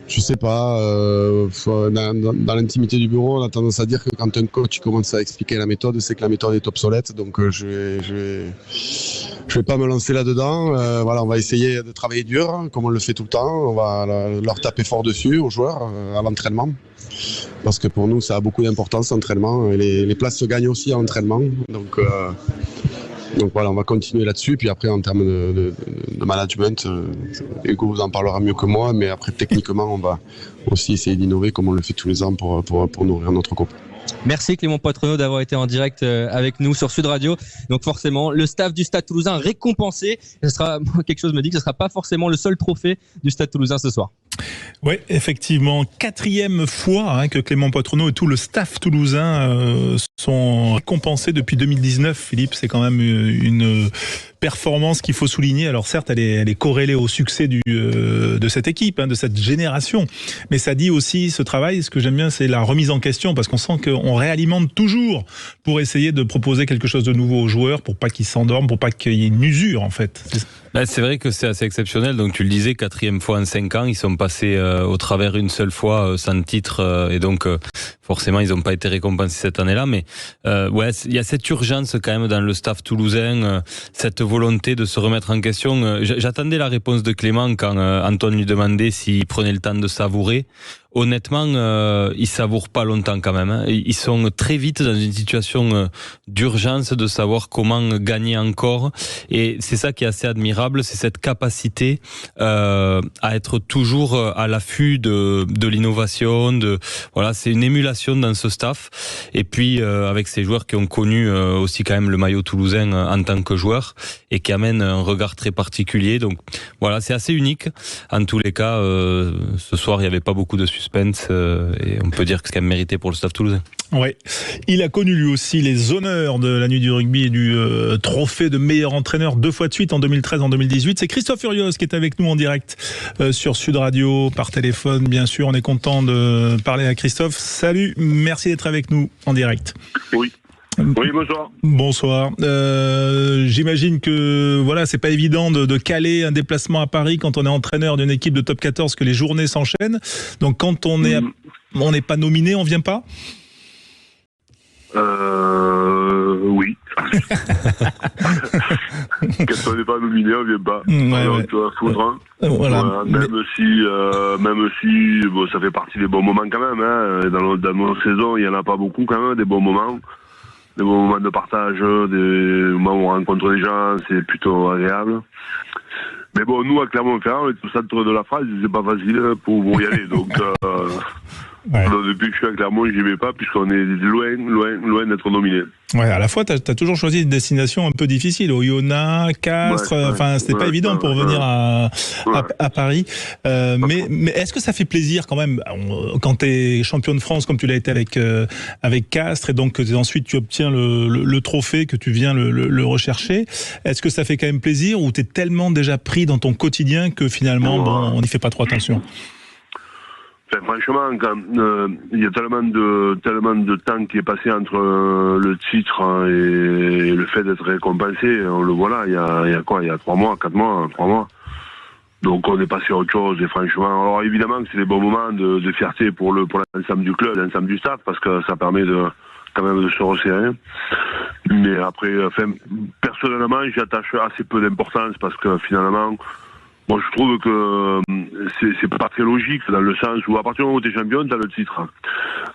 Je sais pas, dans l'intimité du bureau, on a tendance à dire que quand un coach commence à expliquer la méthode, c'est que la méthode est obsolète. Donc je vais pas me lancer là-dedans. On va essayer de travailler dur, comme on le fait tout le temps. On va leur taper fort dessus aux joueurs à l'entraînement, parce que pour nous, ça a beaucoup d'importance l'entraînement. Et les places se gagnent aussi à l'entraînement. Donc on va continuer là-dessus. Puis après, en termes de management, Hugo vous en parlera mieux que moi. Mais après, techniquement, on va aussi essayer d'innover comme on le fait tous les ans pour nourrir notre groupe. Merci Clément Poitrenaud d'avoir été en direct avec nous sur Sud Radio. Donc forcément, le staff du Stade Toulousain récompensé. Quelque chose me dit que ce ne sera pas forcément le seul trophée du Stade Toulousain ce soir. Oui, effectivement, 4e fois que Clément Poitrenaud et tout le staff toulousain sont récompensés depuis 2019. Philippe, c'est quand même une performance qu'il faut souligner. Alors certes, elle est corrélée au succès de cette équipe, de cette génération, mais ça dit aussi ce travail. Ce que j'aime bien, c'est la remise en question, parce qu'on sent qu'on réalimente toujours pour essayer de proposer quelque chose de nouveau aux joueurs, pour pas qu'ils s'endorment, pour pas qu'il y ait une usure en fait. C'est vrai que c'est assez exceptionnel. Donc tu le disais, 4e fois en 5 ans, ils sont passés au travers une seule fois sans titre, et donc forcément ils n'ont pas été récompensés cette année-là. Mais il y a cette urgence quand même dans le staff toulousain, cette volonté de se remettre en question. J'attendais la réponse de Clément quand Antoine lui demandait s'il prenait le temps de savourer. Honnêtement, ils savourent pas longtemps quand même. Ils sont très vite dans une situation d'urgence de savoir comment gagner encore. Et c'est ça qui est assez admirable, c'est cette capacité à être toujours à l'affût de l'innovation. C'est une émulation dans ce staff. Et puis avec ces joueurs qui ont connu aussi quand même le maillot toulousain en tant que joueurs et qui amènent un regard très particulier. Donc voilà, c'est assez unique. En tous les cas, ce soir il y avait pas beaucoup de suspense et on peut dire que c'est quand même mérité pour le staff toulousain. Oui, il a connu lui aussi les honneurs de la nuit du rugby et du trophée de meilleur entraîneur 2 fois de suite en 2013 en 2018. C'est Christophe Furios qui est avec nous en direct sur Sud Radio par téléphone. Bien sûr, on est content de parler à Christophe. Salut, merci d'être avec nous en direct. Oui, bonsoir. Bonsoir. J'imagine que c'est pas évident de caler un déplacement à Paris quand on est entraîneur d'une équipe de top 14, que les journées s'enchaînent. Donc quand on n'est pas nominé, on vient pas ? Oui. Quand on n'est pas nominé, on vient pas. Alors, tu vas foutre. Même si ça fait partie des bons moments quand même. Dans nos saisons, il y en a pas beaucoup quand même, des bons moments. Des bons moments de partage, des moments où on rencontre des gens, c'est plutôt agréable. Mais bon, nous, à Clermont-Ferrand, on est au centre de la phrase, c'est pas facile pour y aller. Donc, depuis que je suis à Clermont, j'y vais pas, puisqu'on est loin d'être nominé. Ouais, à la fois, t'as toujours choisi une destination un peu difficile, Oyonnax, Castres, c'était pas évident pour venir à Paris. Mais est-ce que ça fait plaisir quand même, quand t'es champion de France, comme tu l'as été avec Castres, et donc ensuite tu obtiens le trophée, que tu viens le rechercher, est-ce que ça fait quand même plaisir, ou t'es tellement déjà pris dans ton quotidien que finalement, on n'y fait pas trop attention? franchement, il y a tellement de temps qui est passé entre le titre et le fait d'être récompensé. On le voit là, il y a 3 mois, 4 mois, 3 mois. Donc on est passé à autre chose et franchement, alors évidemment que c'est des bons moments de fierté pour l'ensemble du club, l'ensemble du staff, parce que ça permet quand même de se resserrer. Mais après, personnellement, j'y attache assez peu d'importance parce que finalement, bon, je trouve que c'est pas très logique dans le sens où à partir du moment où t'es champion, t'as le titre.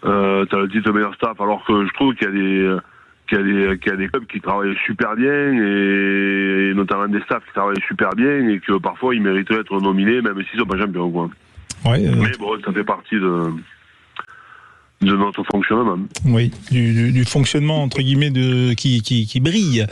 T'as le titre de meilleur staff, alors que je trouve qu'il y a des clubs qui travaillent super bien et notamment des staffs qui travaillent super bien et que parfois ils mériteraient d'être nominés même s'ils sont pas champions, quoi. Ouais, mais bon, ça fait partie de notre fonctionnement. Oui, du fonctionnement entre guillemets qui brille.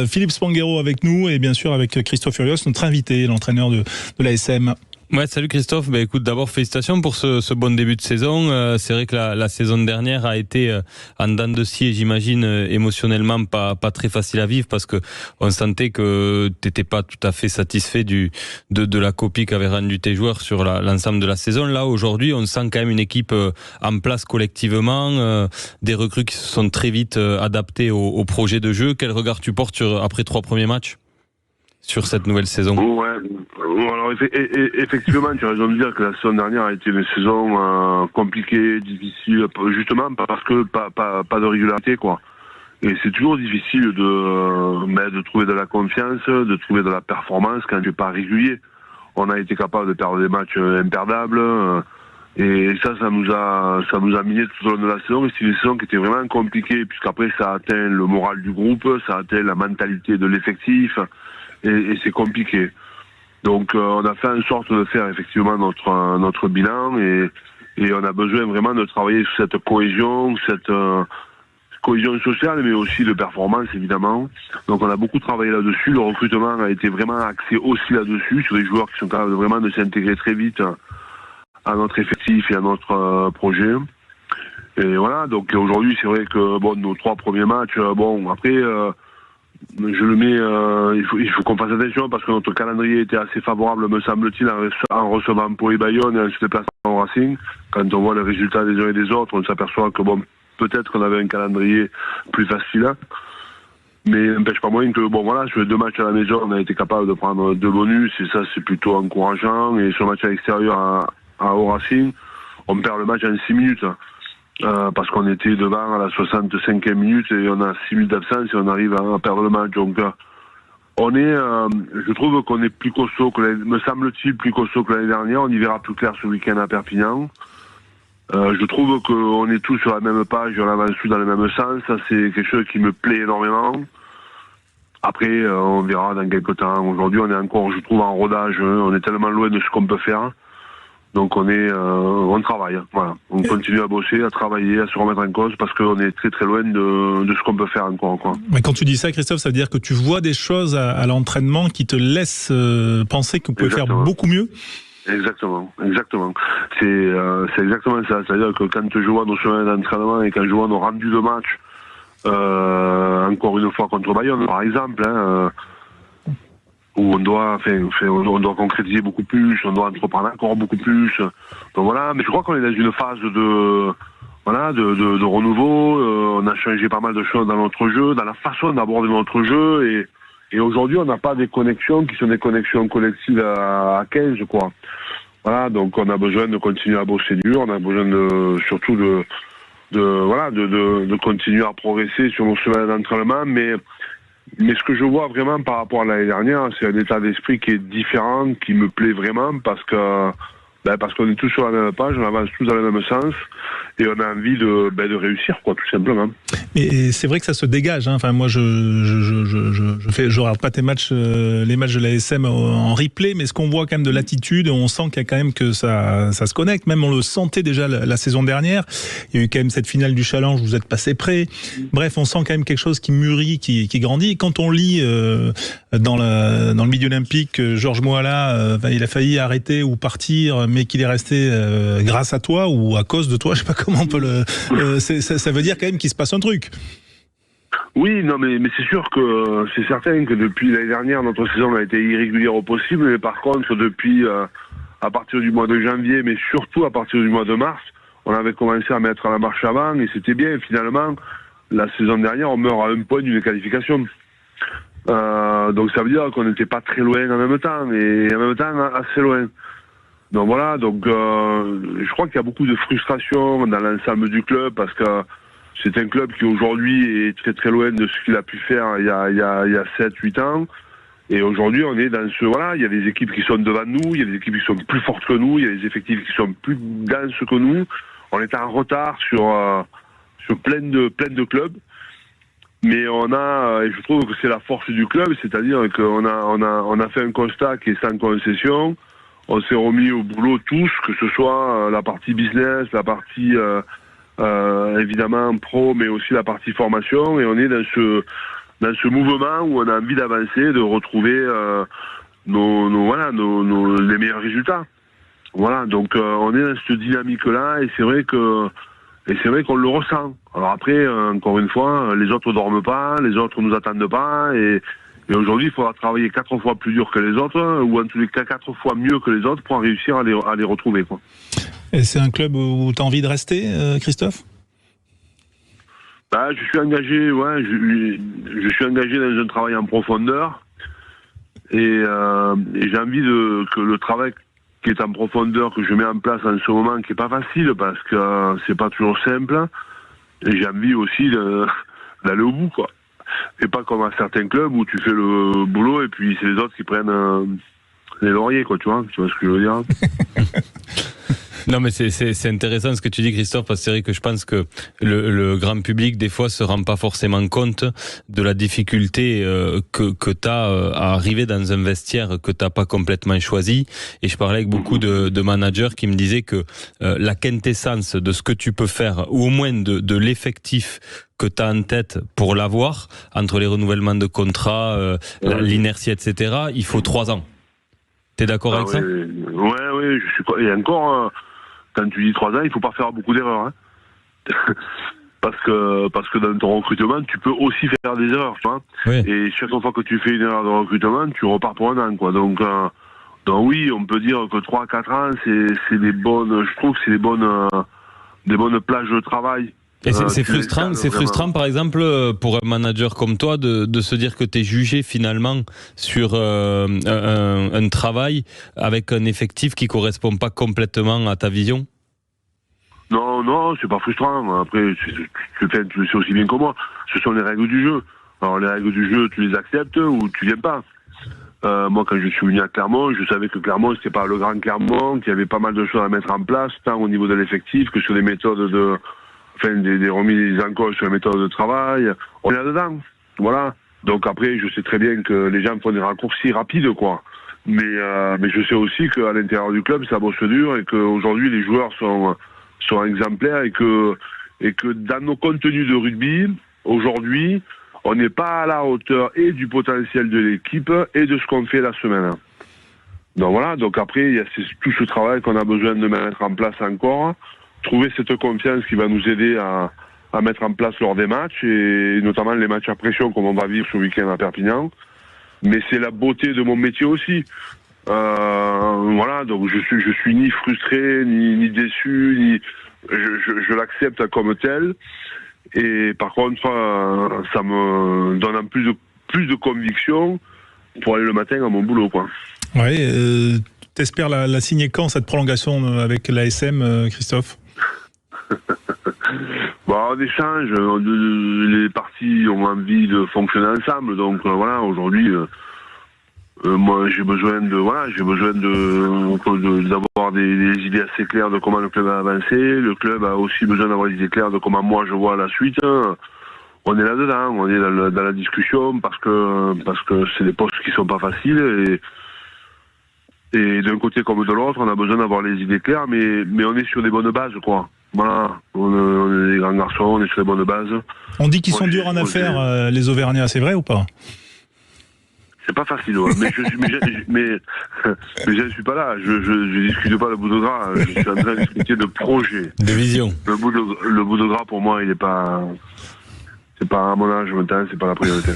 Philippe Spanghero avec nous et bien sûr avec Christophe Furios, notre invité, l'entraîneur de l'ASM. Ouais, salut Christophe. Écoute, d'abord félicitations pour ce bon début de saison. C'est vrai que la saison dernière a été en dents de scie, j'imagine, émotionnellement pas très facile à vivre parce que on sentait que t'étais pas tout à fait satisfait de la copie qu'avaient rendu tes joueurs sur l'ensemble de la saison. Là, aujourd'hui, on sent quand même une équipe en place collectivement, des recrues qui se sont très vite adaptées au projet de jeu. Quel regard tu portes après 3 premiers matchs sur cette nouvelle saison? Ouais, alors effectivement, tu as raison de dire que la saison dernière a été une saison compliquée, difficile, justement parce que pas de régularité, quoi. Et c'est toujours difficile de trouver de la confiance, de trouver de la performance quand tu n'es pas régulier. On a été capable de perdre des matchs imperdables, et ça nous a miné tout au long de la saison. Et c'est une saison qui était vraiment compliquée, puisqu'après ça a atteint le moral du groupe, ça a atteint la mentalité de l'effectif. Et c'est compliqué. Donc on a fait en sorte de faire effectivement notre bilan et on a besoin vraiment de travailler sur cette cohésion sociale, mais aussi de performance évidemment. Donc on a beaucoup travaillé là-dessus. Le recrutement a été vraiment axé aussi là-dessus, sur les joueurs qui sont capables vraiment de s'intégrer très vite à notre effectif et à notre projet. Et voilà, donc aujourd'hui c'est vrai que nos 3 premiers matchs, après je le mets, il faut qu'on fasse attention parce que notre calendrier était assez favorable, me semble-t-il, en recevant Pau et Bayonne et en se déplaçant au Racing. Quand on voit les résultats des uns et des autres, on s'aperçoit que peut-être qu'on avait un calendrier plus facile. Mais n'empêche pas moins que, sur les 2 matchs à la maison, on a été capable de prendre 2 bonus et ça, c'est plutôt encourageant. Et sur le match à l'extérieur au Racing, on perd le match en 6 minutes. Parce qu'on était devant à la 65e minute et on a 6 minutes d'absence et on arrive à perdre le match. Donc je trouve qu'on est plus costaud me semble-t-il plus costaud que l'année dernière. On y verra plus clair ce week-end à Perpignan. Je trouve qu'on est tous sur la même page, on avance tous dans le même sens. Ça, c'est quelque chose qui me plaît énormément. Après, on verra dans quelques temps. Aujourd'hui, on est encore, je trouve, en rodage. On est tellement loin de ce qu'on peut faire. Donc on travaille, voilà. On continue à bosser, à travailler, à se remettre en cause parce qu'on est très très loin de ce qu'on peut faire encore, quoi. Mais quand tu dis ça, Christophe, ça veut dire que tu vois des choses à l'entraînement qui te laissent penser que vous pouvez faire beaucoup mieux. Exactement. C'est exactement ça. C'est-à-dire que quand je vois nos semaines d'entraînement et quand je vois nos rendus de match, encore une fois contre Bayonne, par exemple, où on doit concrétiser beaucoup plus, on doit entreprendre encore beaucoup plus. Donc voilà, mais je crois qu'on est dans une phase de renouveau. On a changé pas mal de choses dans notre jeu, dans la façon d'aborder notre jeu, et aujourd'hui on n'a pas des connexions qui sont des connexions collectives à 15, quoi. Voilà, donc on a besoin de continuer à bosser dur, on a besoin surtout de continuer à progresser sur nos semaines d'entraînement, mais ce que je vois vraiment par rapport à l'année dernière, c'est un état d'esprit qui est différent, qui me plaît vraiment parce qu'on est tous sur la même page, on avance tous dans le même sens et on a envie de réussir, quoi, tout simplement. Et c'est vrai que ça se dégage, hein. Enfin, moi, je regarde pas les matchs de l'ASM en replay, mais ce qu'on voit quand même de l'attitude, on sent qu'il y a quand même que ça se connecte. Même on le sentait déjà la saison dernière. Il y a eu quand même cette finale du Challenge, vous êtes passé près. Bref, on sent quand même quelque chose qui mûrit, qui grandit. Quand on lit dans le milieu olympique, Georges Moala, il a failli arrêter ou partir, mais qu'il est resté grâce à toi ou à cause de toi, je sais pas comment on peut ça veut dire quand même qu'il se passe un truc. Oui, non, mais c'est sûr que c'est certain que depuis l'année dernière, notre saison a été irrégulière au possible, mais par contre, depuis à partir du mois de janvier, mais surtout à partir du mois de mars, on avait commencé à mettre la marche avant et c'était bien. Finalement, la saison dernière, on meurt à 1 point d'une qualification. Donc ça veut dire qu'on n'était pas très loin en même temps et en même temps assez loin. Donc voilà, donc je crois qu'il y a beaucoup de frustration dans l'ensemble du club parce que c'est un club qui aujourd'hui est très très loin de ce qu'il a pu faire il y a 7-8 ans. Et aujourd'hui, on est dans ce... Voilà, il y a des équipes qui sont devant nous, il y a des équipes qui sont plus fortes que nous, il y a des effectifs qui sont plus denses que nous. On est en retard sur plein de clubs. Mais on a, et je trouve que c'est la force du club, c'est-à-dire qu'on a fait un constat qui est sans concession. On s'est remis au boulot tous, que ce soit la partie business, la partie évidemment pro, mais aussi la partie formation. Et on est dans ce mouvement où on a envie d'avancer, de retrouver les meilleurs résultats. Voilà, donc on est dans cette dynamique-là et c'est vrai qu'on le ressent. Alors après, encore une fois, les autres dorment pas, les autres nous attendent pas et aujourd'hui il faudra travailler 4 fois plus dur que les autres ou en tous les cas 4 fois mieux que les autres pour réussir à les retrouver, quoi. Et c'est un club où tu as envie de rester, Christophe ? Je suis engagé, je suis engagé dans un travail en profondeur et j'ai envie que le travail qui est en profondeur que je mets en place en ce moment, qui est pas facile parce que c'est pas toujours simple, et j'ai envie aussi d'aller au bout, quoi. Et pas comme à certains clubs où tu fais le boulot et puis c'est les autres qui prennent les lauriers, quoi, tu vois ce que je veux dire. Non, mais c'est intéressant ce que tu dis, Christophe, parce que c'est vrai que je pense que le grand public des fois se rend pas forcément compte de la difficulté que t'as à arriver dans un vestiaire que t'as pas complètement choisi. Et je parlais avec beaucoup de managers qui me disaient que la quintessence de ce que tu peux faire, ou au moins de l'effectif que tu as en tête pour l'avoir, entre les renouvellements de contrats, l'inertie, etc., il faut 3 ans. T'es d'accord avec ça ? Oui, je suis. Et encore, quand tu dis 3 ans, il faut pas faire beaucoup d'erreurs, hein. parce que dans ton recrutement, tu peux aussi faire des erreurs, tu vois. Oui. Et chaque fois que tu fais une erreur de recrutement, tu repars pour 1 an, quoi. Donc oui, on peut dire que 3-4 ans, c'est des bonnes. Je trouve que c'est des bonnes plages de travail. Et c'est frustrant, par exemple, pour un manager comme toi, de se dire que tu es jugé finalement sur un travail avec un effectif qui correspond pas complètement à ta vision. Non, c'est pas frustrant. Après, tu le sais aussi bien que moi. Ce sont les règles du jeu. Alors les règles du jeu, tu les acceptes ou tu viens pas. Moi, quand je suis venu à Clermont, je savais que Clermont, c'était pas le grand Clermont, qu'il y avait pas mal de choses à mettre en place, tant au niveau de l'effectif que sur les méthodes des remises en cause sur les méthodes de travail. On est là-dedans. Voilà. Donc après, je sais très bien que les gens font des raccourcis rapides, quoi. Mais je sais aussi qu'à l'intérieur du club, ça bosse dur et qu'aujourd'hui, les joueurs sont exemplaires et que dans nos contenus de rugby, aujourd'hui, on n'est pas à la hauteur et du potentiel de l'équipe et de ce qu'on fait la semaine. Donc voilà. Donc après, il y a tout ce travail qu'on a besoin de mettre en place encore. Trouver cette confiance qui va nous aider à mettre en place lors des matchs, et notamment les matchs à pression comme on va vivre ce week-end à Perpignan. Mais c'est la beauté de mon métier aussi. Voilà, donc je suis ni frustré, ni déçu, ni je l'accepte comme tel. Et par contre, ça me donne en plus de conviction pour aller le matin à mon boulot, quoi. Ouais, t'espères la signer quand, cette prolongation avec l'ASM, Christophe? On échange, les parties ont envie de fonctionner ensemble, donc voilà, aujourd'hui, moi j'ai besoin d'avoir des idées assez claires de comment le club va avancer. Le club a aussi besoin d'avoir des idées claires de comment moi je vois la suite. On est là-dedans, on est dans la discussion parce que c'est des postes qui sont pas faciles et d'un côté comme de l'autre, on a besoin d'avoir les idées claires, mais on est sur des bonnes bases, quoi. Voilà, on est des grands garçons, on est sur les bonnes bases. On dit qu'ils sont durs en affaires, les Auvergnats, c'est vrai ou pas? C'est pas facile, ouais. mais je ne suis pas là, je discute pas le bout de gras, je suis en train de discuter de projet. De vision. Le bout de gras, pour moi, il est pas... c'est pas à mon âge maintenant, c'est pas la priorité.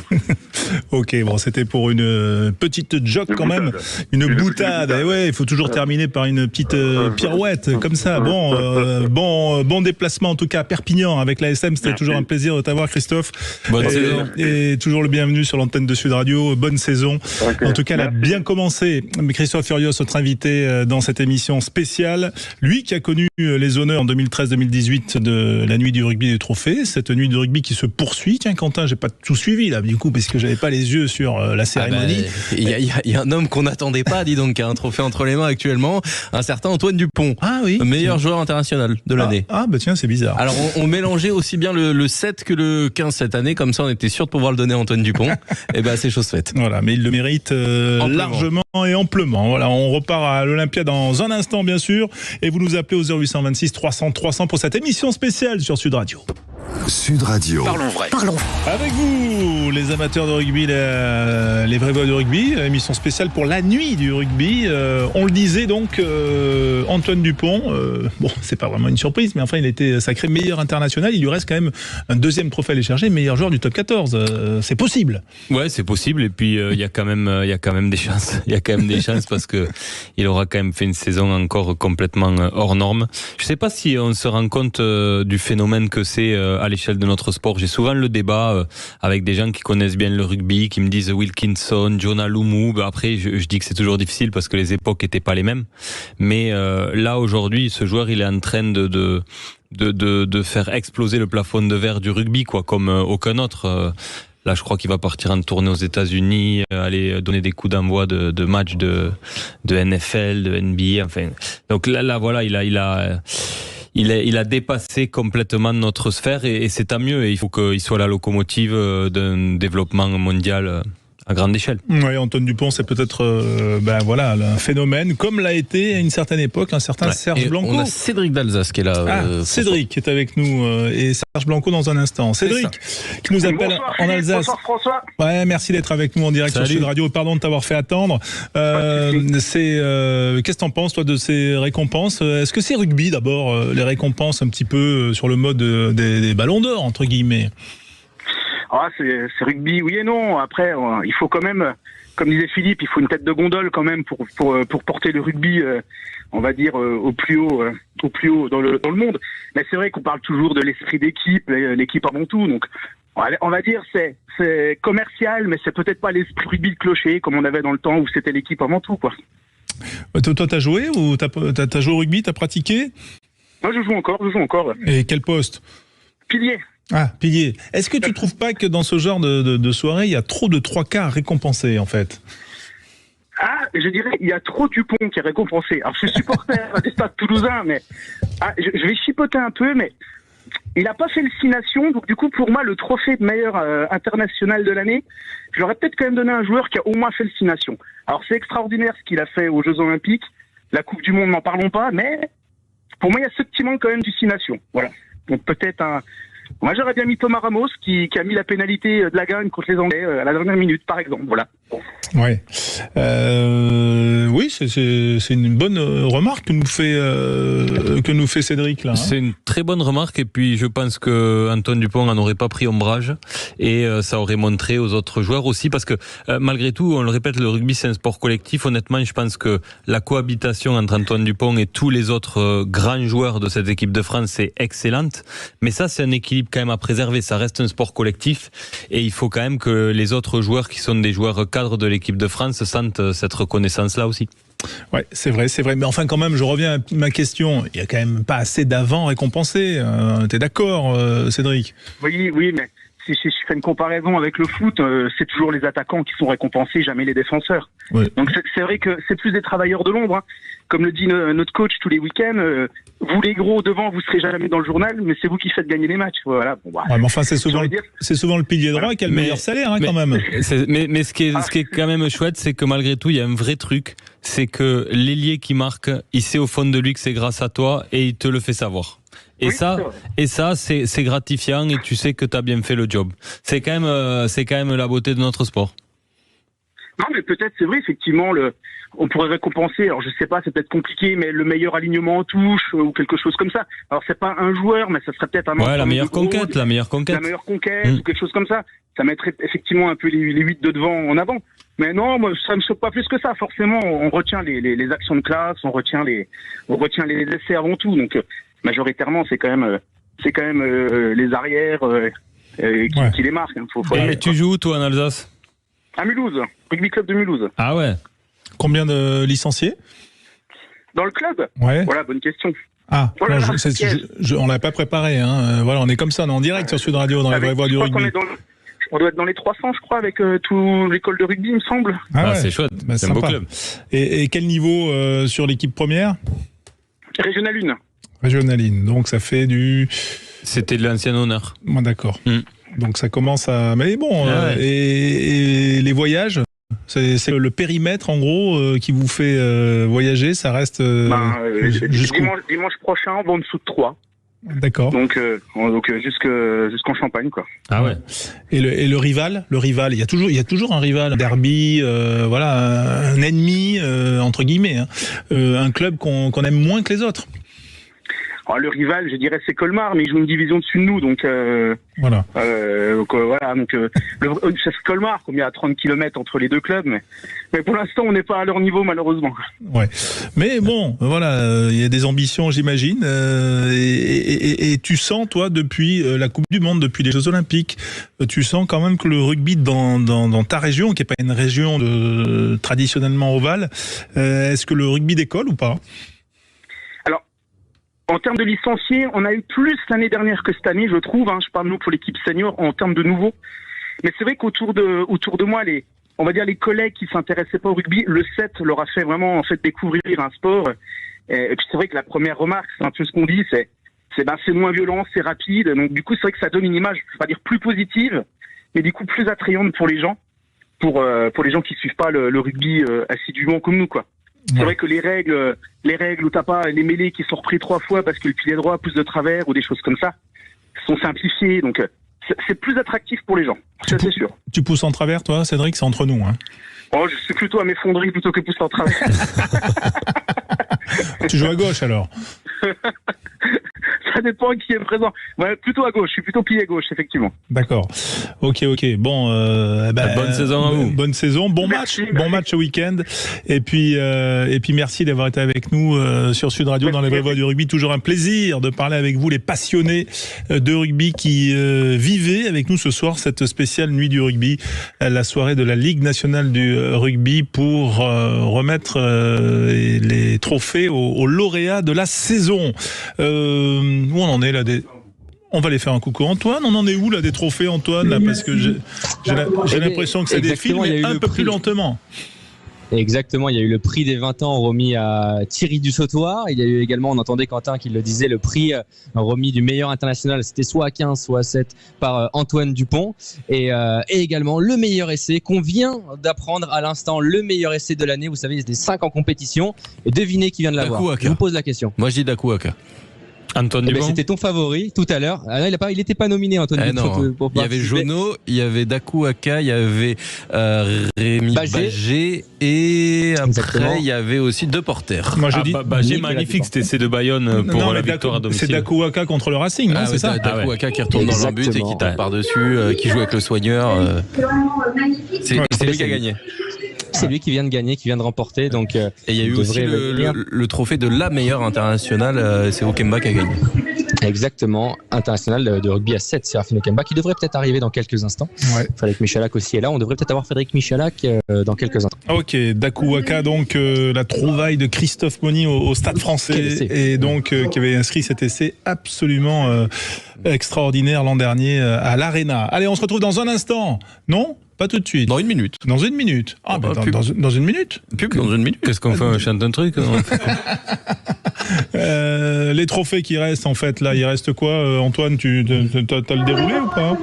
Ok, bon, c'était pour une petite joke quand même, une boutade. Et ouais, il faut toujours terminer par une petite pirouette comme ça. Bon déplacement en tout cas à Perpignan avec la SM. C'était toujours un plaisir de t'avoir, Christophe. Bonne saison. Et toujours le bienvenu sur l'antenne de Sud Radio. Bonne saison. En tout cas, elle a bien commencé. Christophe Furios, notre invité dans cette émission spéciale. Lui qui a connu les honneurs en 2013-2018 de la nuit du rugby des trophées. Cette nuit du rugby qui se poursuit. Tiens, Quentin, j'ai pas tout suivi là, du coup, parce que j'avais pas les yeux sur la cérémonie. Il y a un homme qu'on n'attendait pas, dis donc, qui a un trophée entre les mains actuellement, un certain Antoine Dupont. Ah oui. Meilleur joueur international de l'année. Ah bah tiens, c'est bizarre. Alors on mélangeait aussi bien le 7 que le 15 cette année, comme ça on était sûr de pouvoir le donner à Antoine Dupont. Et ben c'est chose faite. Voilà, mais il le mérite largement et amplement. Voilà, on repart à l'Olympia dans un instant bien sûr, et vous nous appelez au 0826 300 300 pour cette émission spéciale sur Sud Radio. Sud Radio. Parlons vrai. Avec vous, les amateurs de rugby, les vrais voix du rugby, émission spéciale pour la nuit du rugby. On le disait donc, Antoine Dupont, bon, c'est pas vraiment une surprise, mais enfin, il a été sacré meilleur international. Il lui reste quand même un deuxième trophée à aller chercher, meilleur joueur du top 14. C'est possible. Ouais, c'est possible. Et puis, il y a quand même des chances. Il y a quand même des chances parce que il aura quand même fait une saison encore complètement hors norme. Je sais pas si on se rend compte du phénomène que c'est à l'échelle de notre sport. J'ai souvent le débat avec des gens qui connaissent bien le rugby, qui me disent Wilkinson, Jonah Lomu. Après, je dis que c'est toujours difficile parce que les époques étaient pas les mêmes. Mais là, aujourd'hui, ce joueur, il est en train de faire exploser le plafond de verre du rugby, quoi, comme aucun autre. Là, je crois qu'il va partir en tournée aux États-Unis, aller donner des coups d'envoi de matchs de NFL, de NBA. Enfin, donc là, voilà, il a dépassé complètement notre sphère et c'est tant mieux. Et il faut qu'il soit la locomotive d'un développement mondial à grande échelle. Oui, Antoine Dupont, c'est peut-être un phénomène, comme l'a été à une certaine époque un certain Serge Blanco. On a Cédric d'Alsace qui est là. Cédric est avec nous et Serge Blanco dans un instant. Cédric qui nous appelle en Alsace. Bonsoir François. Ouais, merci d'être avec nous en direct sur Sud Radio. Pardon de t'avoir fait attendre. Qu'est-ce que t'en penses toi de ces récompenses? Est-ce que c'est rugby d'abord, les récompenses un petit peu sur le mode des ballons d'or entre guillemets? Ah, c'est rugby, oui et non. Après, il faut quand même, comme disait Philippe, il faut une tête de gondole quand même pour porter le rugby, on va dire au plus haut dans le monde. Mais c'est vrai qu'on parle toujours de l'esprit d'équipe, l'équipe avant tout. Donc, on va dire c'est commercial, mais c'est peut-être pas l'esprit rugby de clocher comme on avait dans le temps où c'était l'équipe avant tout, quoi. Toi, t'as joué ou t'as joué au rugby, t'as pratiqué? Moi, je joue encore. Et quel poste? Pilier. Ah, pilier. Est-ce que tu trouves pas que dans ce genre de soirée, il y a trop de 3 quarts récompensés, en fait? Ah, je dirais, il y a trop Dupont qui est récompensé. Alors, je suis supporter des Stades Toulousains, mais je vais chipoter un peu, mais il n'a pas fait le 6 Nations. Donc, du coup, pour moi, le trophée de meilleur international de l'année, je l'aurais peut-être quand même donné à un joueur qui a au moins fait le 6 Nations. Alors, c'est extraordinaire ce qu'il a fait aux Jeux Olympiques. La Coupe du Monde, n'en parlons pas, mais pour moi, il y a ce petit manque quand même du 6 Nations. Voilà. Donc, peut-être moi, j'aurais bien mis Thomas Ramos qui a mis la pénalité de la gagne contre les Anglais à la dernière minute, par exemple. Voilà. Ouais. Oui, c'est une bonne remarque que nous fait Cédric là. C'est une très bonne remarque et puis je pense que Antoine Dupont n'en aurait pas pris ombrage et ça aurait montré aux autres joueurs aussi parce que malgré tout, on le répète, le rugby c'est un sport collectif. Honnêtement, je pense que la cohabitation entre Antoine Dupont et tous les autres grands joueurs de cette équipe de France est excellente. Mais ça, c'est un équilibre quand même à préserver. Ça reste un sport collectif et il faut quand même que les autres joueurs qui sont des joueurs cadres de l'équipe de France sentent cette reconnaissance-là aussi. Ouais, c'est vrai. Mais enfin, quand même, je reviens à ma question. Il y a quand même pas assez d'avant récompensés. T'es d'accord, Cédric? Oui, mais si je fais une comparaison avec le foot, c'est toujours les attaquants qui sont récompensés, jamais les défenseurs. Oui. Donc c'est vrai que c'est plus des travailleurs de l'ombre. Hein. Comme le dit notre coach tous les week-ends, vous les gros devant, vous serez jamais dans le journal, mais c'est vous qui faites gagner les matchs. Voilà. Bon, ouais, mais enfin, c'est souvent le pilier droit qui a le meilleur salaire, quand même. Mais ce qui est quand même chouette, c'est que malgré tout, il y a un vrai truc, c'est que l'ailier qui marque, il sait au fond de lui que c'est grâce à toi et il te le fait savoir. Et ça, c'est gratifiant et tu sais que tu as bien fait le job. C'est quand même la beauté de notre sport. Non, mais peut-être, c'est vrai, effectivement, on pourrait récompenser, alors je sais pas, c'est peut-être compliqué, mais le meilleur alignement en touche ou quelque chose comme ça. Alors c'est pas un joueur, mais ça serait peut-être un... Ouais, la meilleure conquête. La meilleure conquête ou quelque chose comme ça. Ça mettrait effectivement un peu les 8 de devant en avant. Mais non, moi, ça me choque pas plus que ça. Forcément, on retient les actions de classe, on retient les essais avant tout. Donc, majoritairement, c'est quand même les arrières qui les marquent. Hein. Et tu joues où, toi, en Alsace? À Mulhouse, Rugby Club de Mulhouse. Ah ouais. Combien de licenciés dans le club? Ouais. Voilà, bonne question. Ah, voilà, on l'a pas préparé. Hein. Voilà, on est comme ça, on est en direct sur Sud Radio dans les vraies voix du rugby. On doit être dans les 300, je crois, avec toute l'école de rugby, il me semble. Ah ouais. C'est chouette, c'est un beau club. Et quel niveau sur l'équipe première? Régional 1. Régional 1, donc ça fait du... C'était de l'ancien honneur. Moi, d'accord. Donc ça commence à... Mais bon, et les voyages, c'est le périmètre, en gros, qui vous fait voyager, ça reste... dimanche prochain, on va en dessous de 3. D'accord. Donc jusqu'en Champagne, quoi. Ah ouais. Et le rival, il y a toujours un rival, un derby, voilà, un ennemi entre guillemets, hein. Un club qu'on aime moins que les autres. Alors, le rival, je dirais, c'est Colmar, mais ils jouent une division dessus de nous, donc voilà. C'est Colmar, comme il y a 30 km entre les deux clubs, mais pour l'instant, on n'est pas à leur niveau, malheureusement. Ouais. Mais bon, voilà, il y a des ambitions, j'imagine, et tu sens, toi, depuis la Coupe du Monde, depuis les Jeux Olympiques, tu sens quand même que le rugby dans ta région, qui n'est pas une région traditionnellement ovale, est-ce que le rugby décolle ou pas? En termes de licenciés, on a eu plus l'année dernière que cette année, je trouve. Je parle nous pour l'équipe senior en termes de nouveaux. Mais c'est vrai qu'autour de moi, on va dire les collègues qui s'intéressaient pas au rugby, le 7 leur a fait vraiment découvrir un sport. Et puis c'est vrai que la première remarque, c'est un peu ce qu'on dit, c'est moins violent, c'est rapide. Donc du coup, c'est vrai que ça donne une image, je vais pas dire plus positive, mais du coup plus attrayante pour les gens, pour les gens qui suivent pas le rugby assidûment comme nous, quoi. C'est vrai que les règles où t'as pas les mêlées qui sont repris 3 fois parce que le pilier droit pousse de travers ou des choses comme ça sont simplifiées, donc c'est plus attractif pour les gens, ça c'est sûr. Tu pousses en travers, toi, Cédric, c'est entre nous, hein? Oh, je suis plutôt à m'effondrer plutôt que pousser en travers. Tu joues à gauche alors? Ça dépend qui est présent. Ouais, plutôt à gauche, je suis plutôt pied gauche, effectivement. D'accord. Ok. Bon, bonne saison à vous. Bonne saison, bon match ce week-end. Et puis merci d'avoir été avec nous sur Sud Radio dans les vraies voix du rugby. Toujours un plaisir de parler avec vous, les passionnés de rugby qui vivaient avec nous ce soir cette spéciale nuit du rugby, la soirée de la Ligue nationale du rugby pour remettre les trophées aux lauréats de la saison. Où on en est là On va aller faire un coucou. Antoine, on en est où là des trophées, Antoine là, parce que j'ai l'impression que ça défile, mais un peu plus lentement. Exactement, il y a eu le prix des 20 ans remis à Thierry Dussautoir. Il y a eu également, on entendait Quentin qui le disait, le prix remis du meilleur international, c'était soit à 15, soit à 7 par Antoine Dupont. Et également le meilleur essai qu'on vient d'apprendre à l'instant, le meilleur essai de l'année. Vous savez, il y a des 5 en compétition. Et devinez qui vient de l'avoir. Je vous pose la question. Moi je dis Dakou Aka. Antoine Dupont. C'était ton favori tout à l'heure. Ah, il n'était pas nominé, Antoine Dupont. Il y avait Jono, il y avait Dakou Aka, il y avait Rémi Bagé et après il y avait aussi deux porteurs. Moi je dis Bagé, magnifique, c'était essai de Bayonne pour la victoire à domicile. C'est Dakou Aka contre le Racing, non? C'est ça? Dakou Aka qui retourne dans l'embut et qui tape par-dessus, qui joue avec le soigneur. C'est lui qui a gagné. C'est lui qui vient de gagner, qui vient de remporter. Donc, et il y a eu aussi le trophée de la meilleure internationale, c'est Okemba qui a gagné. Exactement, international de rugby à 7, Séraphin Okemba, qui devrait peut-être arriver dans quelques instants. Ouais. Frédéric Michalak aussi est là, on devrait peut-être avoir Frédéric Michalak dans quelques instants. Ok, Dakou Aka, donc la trouvaille de Christophe Monny au Stade Français, et donc qui avait inscrit cet essai absolument extraordinaire l'an dernier à l'Arena. Allez, on se retrouve dans un instant, non? Pas tout de suite. Dans une minute. Dans une minute. Ah, dans une minute. Pub dans une minute. Qu'est-ce qu'on fait? On chante un truc? Les trophées qui restent, en fait, là, il reste quoi? Antoine, t'as le déroulé ou pas?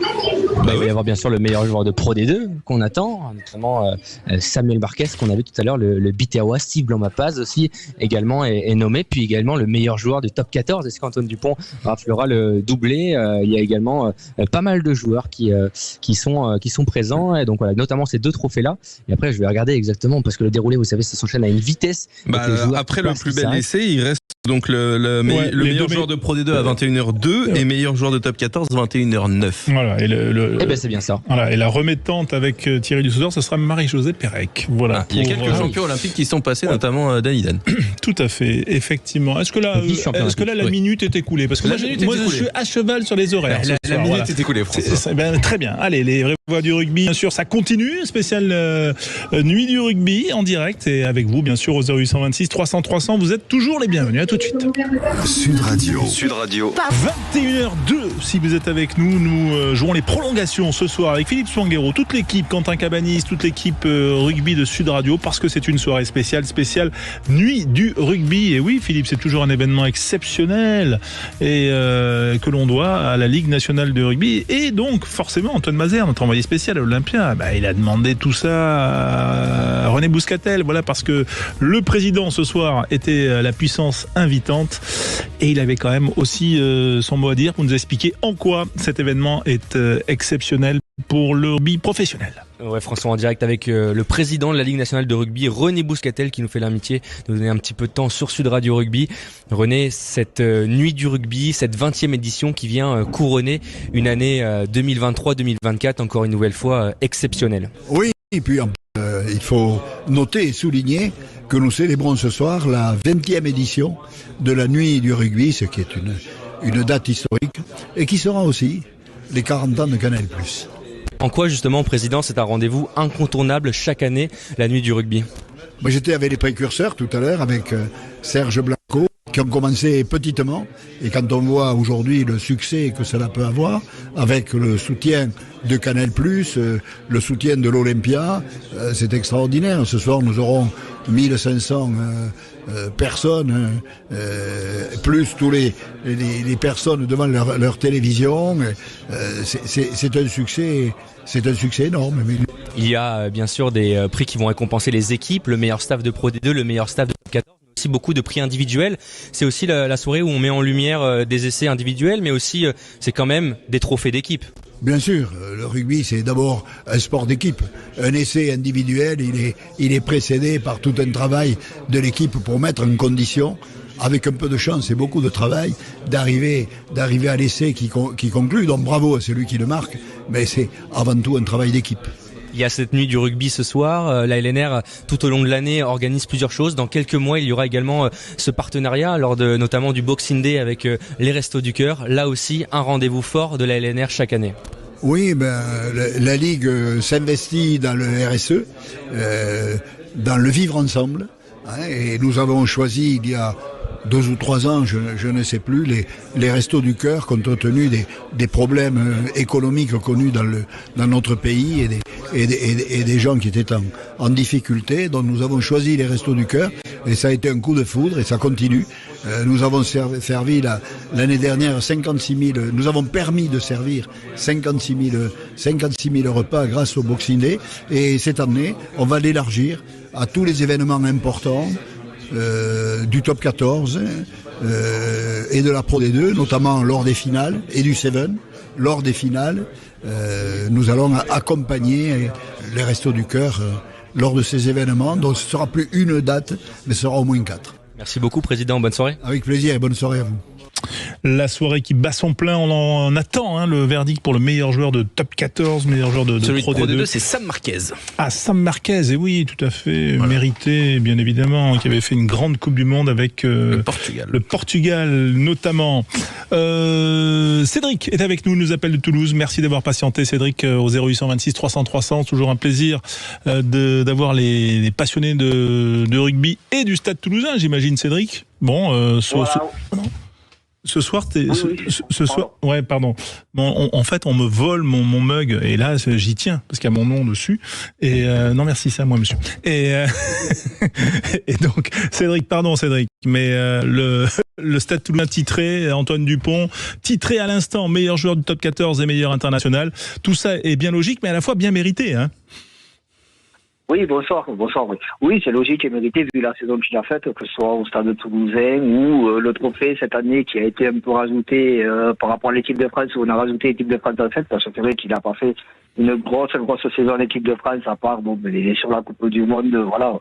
Il va y avoir bien sûr le meilleur joueur de Pro D2 qu'on attend, notamment Samuel Marquez qu'on a vu tout à l'heure, le Biterrois. Steve Blanc-Mapaz aussi également est nommé, puis également le meilleur joueur du top 14. Est-ce qu'Antoine Dupont raflera le doublé? Il y a également pas mal de joueurs qui sont présents, et donc voilà, notamment ces 2 trophées-là. Et après, je vais regarder exactement, parce que le déroulé, vous savez, ça s'enchaîne à une vitesse. Après le plus bel essai, il reste donc le meilleur joueur de Pro D2 à 21h02 et meilleur joueur de top 14 21h09. Voilà, et c'est bien ça. Voilà, et la remettante avec Thierry Dussauzor, ce sera Marie-Josée Pérec. Voilà. Il y a quelques champions olympiques qui sont passés, notamment Danny Dan. Tout à fait, effectivement. Est-ce que là la minute est écoulée? Parce que moi je suis à cheval sur les horaires. La minute est écoulée, François. Très bien. Allez, les vraies voix du rugby, bien sûr, ça continue. Spéciale nuit du rugby en direct, et avec vous, bien sûr, au 0826 300 300. Vous êtes toujours les bienvenus. À tout de suite. Sud Radio. 21h02, si vous êtes avec nous, nous jouons les prolongations ce soir avec Philippe Swanguero, toute l'équipe, Quentin Cabanis, toute l'équipe rugby de Sud Radio, parce que c'est une soirée spéciale nuit du rugby. Et oui, Philippe, c'est toujours un événement exceptionnel et que l'on doit à la Ligue nationale de rugby. Et donc, forcément, Antoine Mazère, notre envoyé spécial à l'Olympia, il a demandé tout ça à René Bouscatel. Voilà, parce que le président ce soir était la puissance invitante, et il avait quand même aussi son mot à dire pour nous expliquer en quoi cet événement est exceptionnel pour le rugby professionnel. Ouais, François, en direct avec le président de la Ligue nationale de rugby, René Bouscatel, qui nous fait l'amitié de nous donner un petit peu de temps sur Sud Radio Rugby. René, cette nuit du rugby, cette 20e édition qui vient couronner une année 2023-2024, encore une nouvelle fois exceptionnelle. Oui, et puis il faut noter et souligner que nous célébrons ce soir la 20e édition de la nuit du rugby, ce qui est une date historique, et qui sera aussi les 40 ans de Canal+. En quoi, justement, Président, c'est un rendez-vous incontournable chaque année, la nuit du rugby? Moi, j'étais avec les précurseurs tout à l'heure, avec Serge Blanco, qui ont commencé petitement. Et quand on voit aujourd'hui le succès que cela peut avoir, avec le soutien de Canal+, le soutien de l'Olympia, c'est extraordinaire. Ce soir, nous aurons 1500 personnes, plus tous les personnes devant leur télévision. C'est un succès. C'est un succès énorme. Il y a bien sûr des prix qui vont récompenser les équipes, le meilleur staff de Pro D2, le meilleur staff de 14, mais aussi beaucoup de prix individuels. C'est aussi la soirée où on met en lumière des essais individuels, mais aussi c'est quand même des trophées d'équipe. Bien sûr, le rugby c'est d'abord un sport d'équipe. Un essai individuel, il est précédé par tout un travail de l'équipe pour mettre en condition, avec un peu de chance et beaucoup de travail, d'arriver à l'essai qui conclut. Donc bravo à celui qui le marque, mais c'est avant tout un travail d'équipe. Il y a cette nuit du rugby ce soir. La LNR, tout au long de l'année, organise plusieurs choses. Dans quelques mois, il y aura également ce partenariat lors de notamment du Boxing Day avec les Restos du Cœur. Là aussi, un rendez-vous fort de la LNR chaque année. Oui, la Ligue s'investit dans le RSE, dans le vivre ensemble. Et nous avons choisi il y a 2 ou 3 ans, je ne sais plus, les Restos du Cœur, compte tenu des problèmes économiques connus dans notre pays et des gens qui étaient en difficulté. Donc nous avons choisi les Restos du Cœur, et ça a été un coup de foudre, et ça continue. Nous avons servi l'année dernière 56 000, nous avons permis de servir 56 000 repas grâce au Boxing Day, et cette année, on va l'élargir à tous les événements importants du top 14 et de la Pro D2, notamment lors des finales, et du Seven. Lors des finales, nous allons accompagner les Restos du Cœur lors de ces événements. Donc ce ne sera plus une date, mais ce sera au moins 4. Merci beaucoup, Président. Bonne soirée. Avec plaisir et bonne soirée à vous. La soirée qui bat son plein, on en attend le verdict pour le meilleur joueur de top 14, meilleur joueur de Pro D2. C'est Sam Marquez. Ah, Sam Marquez, et oui, tout à fait, voilà. Mérité, bien évidemment, qui avait fait une grande Coupe du Monde avec le Portugal notamment. Cédric est avec nous, nous appelle de Toulouse. Merci d'avoir patienté, Cédric, au 0826 300 300. Toujours un plaisir d'avoir les passionnés de rugby et du Stade Toulousain, j'imagine, Cédric. Bon, voilà. Ce soir, ce soir, ouais, pardon. Bon, en fait, on me vole mon mug et là, j'y tiens parce qu'il y a mon nom dessus. Et non, merci, c'est à moi, monsieur. Et donc, Cédric, mais le Stade Toulousain titré, Antoine Dupont titré à l'instant meilleur joueur du top 14 et meilleur international. Tout ça est bien logique, mais à la fois bien mérité, hein. Oui, bonsoir. Oui, c'est logique et mérité vu la saison qu'il a faite, que ce soit au Stade Toulousain ou le trophée cette année qui a été un peu rajouté par rapport à l'équipe de France, où on a rajouté l'équipe de France en fait, parce que c'est vrai qu'il n'a pas fait une grosse saison en équipe de France, à part, il est sur la Coupe du Monde, voilà.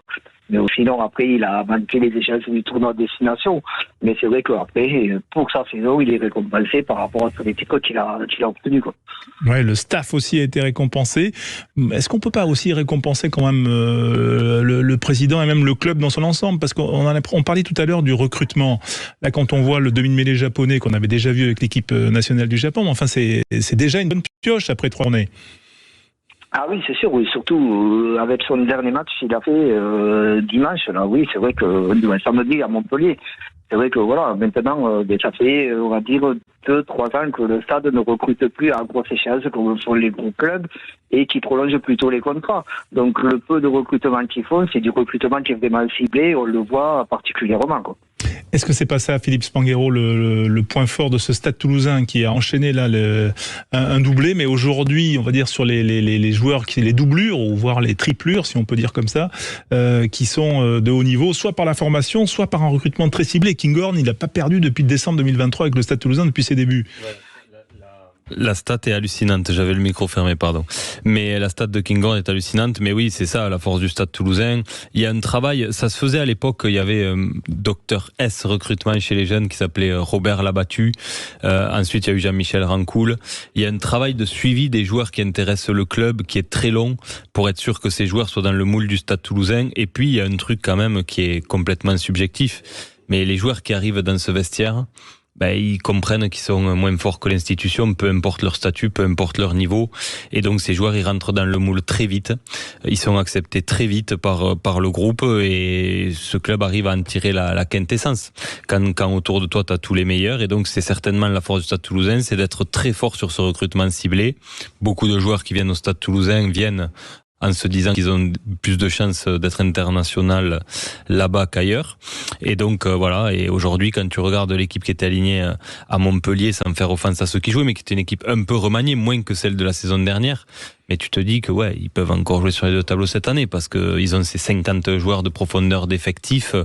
Mais sinon, après, il a manqué les échéances du tournoi de destination. Mais c'est vrai qu'après, pour sa saison, il est récompensé par rapport à tous les titres qu'il a obtenus, quoi. Ouais, le staff aussi a été récompensé. Est-ce qu'on peut pas aussi récompenser quand même le président et même le club dans son ensemble? Parce qu'on parlait tout à l'heure du recrutement. Là, quand on voit le demi-mêlée japonais qu'on avait déjà vu avec l'équipe nationale du Japon, enfin, c'est déjà une bonne pioche après 3 journées. Ah oui, c'est sûr, oui, surtout avec son dernier match qu'il a fait dimanche, là, oui, c'est vrai que samedi à Montpellier. C'est vrai que voilà, maintenant, ça fait, on va dire, 2-3 ans que le Stade ne recrute plus à grosse échéance comme font les gros clubs et qui prolongent plutôt les contrats. Donc le peu de recrutement qu'ils font, c'est du recrutement qui est vraiment ciblé, on le voit particulièrement, quoi. Est-ce que c'est pas ça, Philippe Spanghero, le point fort de ce Stade Toulousain qui a enchaîné là un doublé, mais aujourd'hui, on va dire sur les joueurs les doublures ou voire les triplures, si on peut dire comme ça, qui sont de haut niveau, soit par la formation, soit par un recrutement très ciblé. Kinghorn, il n'a pas perdu depuis décembre 2023 avec le Stade Toulousain depuis ses débuts. Ouais. La stat est hallucinante, j'avais le micro fermé, pardon. Mais la stat de Kinghorn est hallucinante, mais oui, c'est ça, la force du Stade Toulousain. Il y a un travail, ça se faisait à l'époque, il y avait Dr S recrutement chez les jeunes qui s'appelait Robert Labattu. Ensuite, il y a eu Jean-Michel Rancoul. Il y a un travail de suivi des joueurs qui intéressent le club qui est très long pour être sûr que ces joueurs soient dans le moule du Stade Toulousain. Et puis, il y a un truc quand même qui est complètement subjectif. Mais les joueurs qui arrivent dans ce vestiaire, ils comprennent qu'ils sont moins forts que l'institution, peu importe leur statut, peu importe leur niveau. Et donc ces joueurs, ils rentrent dans le moule très vite. Ils sont acceptés très vite par le groupe et ce club arrive à en tirer la quintessence. Quand autour de toi, tu as tous les meilleurs. Et donc c'est certainement la force du Stade Toulousain, c'est d'être très fort sur ce recrutement ciblé. Beaucoup de joueurs qui viennent au Stade Toulousain viennent en se disant qu'ils ont plus de chances d'être international là-bas qu'ailleurs. Et donc voilà, et aujourd'hui quand tu regardes l'équipe qui était alignée à Montpellier, sans faire offense à ceux qui jouaient, mais qui était une équipe un peu remaniée, moins que celle de la saison dernière, mais tu te dis que ils peuvent encore jouer sur les deux tableaux cette année, parce qu'ils ont ces 50 joueurs de profondeur d'effectifs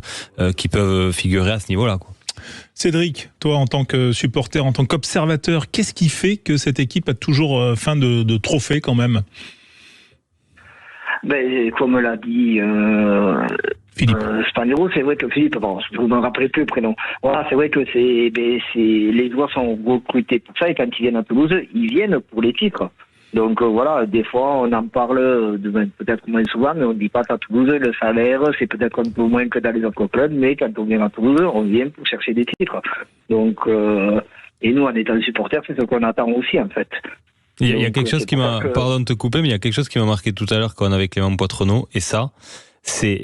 qui peuvent figurer à ce niveau-là, quoi. Cédric, toi en tant que supporter, en tant qu'observateur, qu'est-ce qui fait que cette équipe a toujours faim de trophées quand même? Comme l'a dit Spanghero, c'est vrai que Philippe, je ne me rappelais plus le prénom. Voilà, c'est vrai que les joueurs sont recrutés pour ça et quand ils viennent à Toulouse, ils viennent pour les titres. Donc voilà, des fois on en parle peut-être moins souvent, mais on ne dit pas qu'à Toulouse le salaire c'est peut-être un peu moins que dans les autres clubs, mais quand on vient à Toulouse, on vient pour chercher des titres. Donc et nous en étant supporters, c'est ce qu'on attend aussi en fait. Il y a quelque chose qui m'a, pardon de te couper, mais il y a quelque chose qui m'a marqué tout à l'heure quand on avait Clément Poitrenaud, et ça, c'est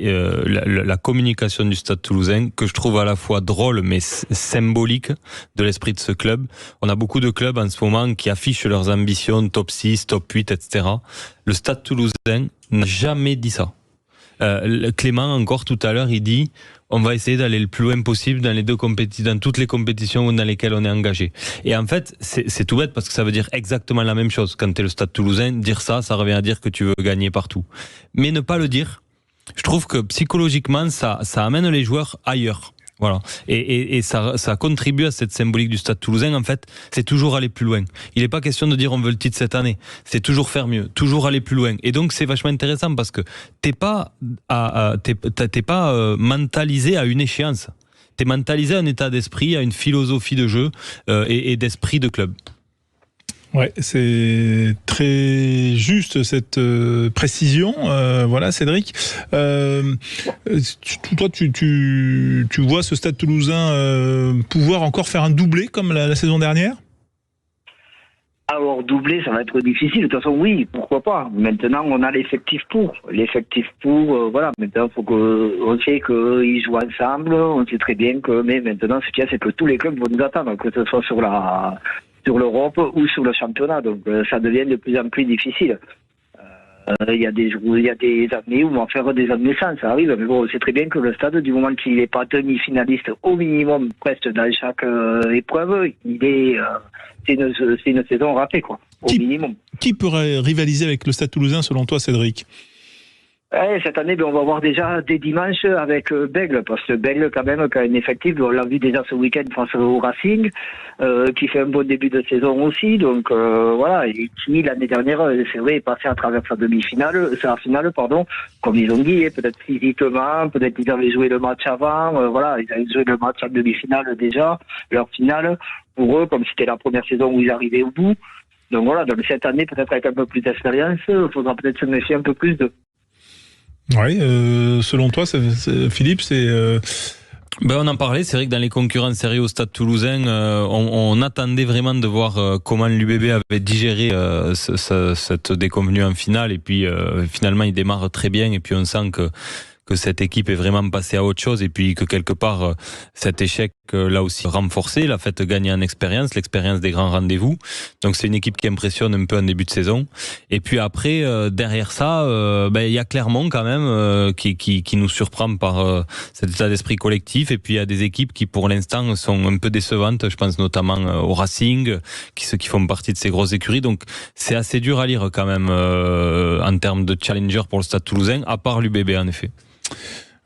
la communication du Stade Toulousain que je trouve à la fois drôle mais symbolique de l'esprit de ce club. On a beaucoup de clubs en ce moment qui affichent leurs ambitions, top 6, top 8, etc. Le Stade Toulousain n'a jamais dit ça. Clément encore tout à l'heure, il dit on va essayer d'aller le plus loin possible dans dans toutes les compétitions dans lesquelles on est engagé. Et en fait, c'est tout bête parce que ça veut dire exactement la même chose. Quand t'es le Stade Toulousain, dire ça revient à dire que tu veux gagner partout. Mais ne pas le dire, je trouve que psychologiquement, ça amène les joueurs ailleurs. Voilà. Et ça contribue à cette symbolique du Stade Toulousain. En fait, c'est toujours aller plus loin. Il n'est pas question de dire on veut le titre cette année. C'est toujours faire mieux, toujours aller plus loin. Et donc c'est vachement intéressant parce que t'es pas mentalisé à une échéance. T'es mentalisé à un état d'esprit, à une philosophie de jeu et d'esprit de club. Ouais, c'est très juste cette précision. Voilà, Cédric. Toi, tu vois ce Stade Toulousain pouvoir encore faire un doublé comme la saison dernière ? Alors doubler, ça va être difficile. De toute façon, oui, pourquoi pas. Maintenant, on a l'effectif pour. Voilà. Maintenant, on sait qu'ils jouent ensemble. On sait très bien que. Mais maintenant, ce qu'il y a, c'est que tous les clubs vont nous attendre, que ce soit sur l'Europe ou sur le championnat. Donc, ça devient de plus en plus difficile. Il y a des années où on va faire des années sans, ça arrive. Mais bon, c'est très bien que le stade, du moment qu'il n'est pas demi-finaliste au minimum presque dans chaque épreuve, c'est une saison ratée, quoi, au minimum. Qui pourrait rivaliser avec le Stade Toulousain selon toi, Cédric? Cette année, on va voir déjà dès dimanche avec Bègle, parce que Bègle, quand même, qui a un effectif, on l'a vu déjà ce week-end face au Racing, qui fait un bon début de saison aussi. Donc voilà, et qui l'année dernière, c'est vrai, est passé à travers sa finale, comme ils ont dit, peut-être physiquement, peut-être qu'ils avaient joué le match avant, voilà, ils avaient joué le match en demi-finale déjà, leur finale, pour eux, comme c'était la première saison où ils arrivaient au bout. Donc voilà, donc cette année, peut-être avec un peu plus d'expérience, il faudra peut-être se méfier un peu plus d'eux. Oui, selon toi, Philippe, c'est... On en parlait, c'est vrai que dans les concurrents sérieux au Stade Toulousain, on attendait vraiment de voir comment l'UBB avait digéré cette déconvenue en finale, et puis finalement il démarre très bien, et puis on sent que cette équipe est vraiment passée à autre chose, et puis que quelque part cet échec l'a aussi renforcé, l'a fait gagner en expérience, l'expérience des grands rendez-vous. Donc c'est une équipe qui impressionne un peu en début de saison. Et puis après, derrière ça, il y a Clermont quand même qui nous surprend par cet état d'esprit collectif. Et puis il y a des équipes qui pour l'instant sont un peu décevantes. Je pense notamment au Racing, ceux qui font partie de ces grosses écuries. Donc c'est assez dur à lire quand même en termes de challenger pour le Stade Toulousain, à part l'UBB en effet.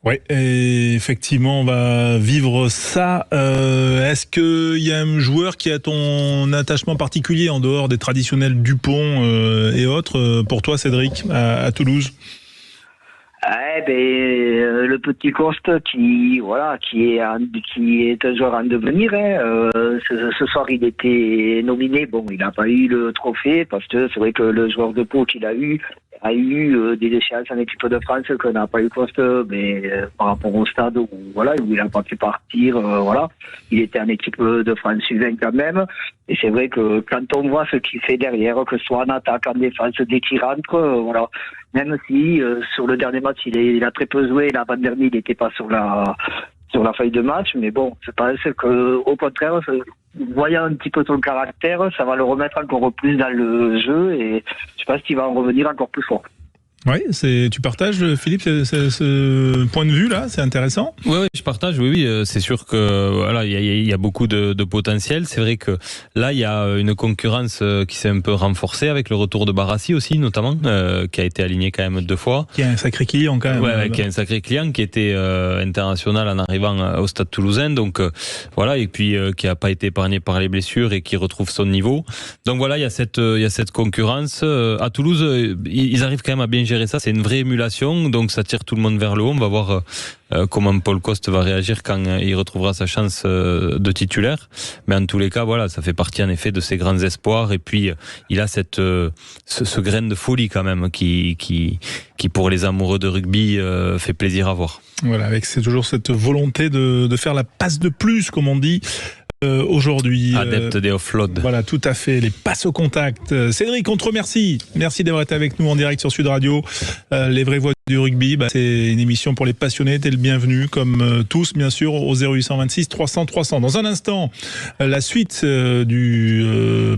Oui, effectivement, on va vivre ça. Est-ce qu'il y a un joueur qui a ton attachement particulier en dehors des traditionnels Dupont et autres pour toi, Cédric, à Toulouse? Le petit Coste qui est un joueur en devenir. Ce soir, il était nominé. Bon, il n'a pas eu le trophée parce que c'est vrai que le joueur de Pau qu'il a eu des échéances en équipe de France que n'a pas eu Coste, mais par rapport au stade où il n'a pas pu partir, il était en équipe de France U20 quand même. Et c'est vrai que quand on voit ce qu'il fait derrière, que ce soit en attaque, en défense, dès qu'il rentre, même si sur le dernier match il a très peu joué, l'avant-dernier il n'était pas sur la feuille de match, mais bon, je pense que au contraire, voyant un petit peu son caractère, ça va le remettre encore plus dans le jeu, et je pense qu'il va en revenir encore plus fort. Oui, tu partages, Philippe, ce point de vue là, c'est intéressant. Oui, je partage. Oui, c'est sûr que il y a beaucoup de potentiel. C'est vrai que là, il y a une concurrence qui s'est un peu renforcée avec le retour de Barassi aussi, notamment, qui a été aligné quand même 2 fois. Qui a un sacré client quand même. Ouais, qui a un sacré client, qui était international en arrivant au Stade Toulousain, donc et puis qui a pas été épargné par les blessures et qui retrouve son niveau. Donc voilà, il y a cette concurrence. À Toulouse, ils arrivent quand même à bien gérer ça, c'est une vraie émulation, donc ça tire tout le monde vers le haut. On va voir comment Paul Coste va réagir quand il retrouvera sa chance de titulaire, mais en tous les cas ça fait partie en effet de ses grands espoirs, et puis il a ce grain de folie quand même qui pour les amoureux de rugby fait plaisir à voir. Voilà, avec toujours cette volonté de faire la passe de plus, comme on dit. Aujourd'hui. Adepte des offload. Voilà, tout à fait, les passes au contact. Cédric, on te remercie. Merci d'avoir été avec nous en direct sur Sud Radio. Les vraies voix du rugby, c'est une émission pour les passionnés. T'es le bienvenu, comme tous, bien sûr, au 0826 300 300. Dans un instant, la suite du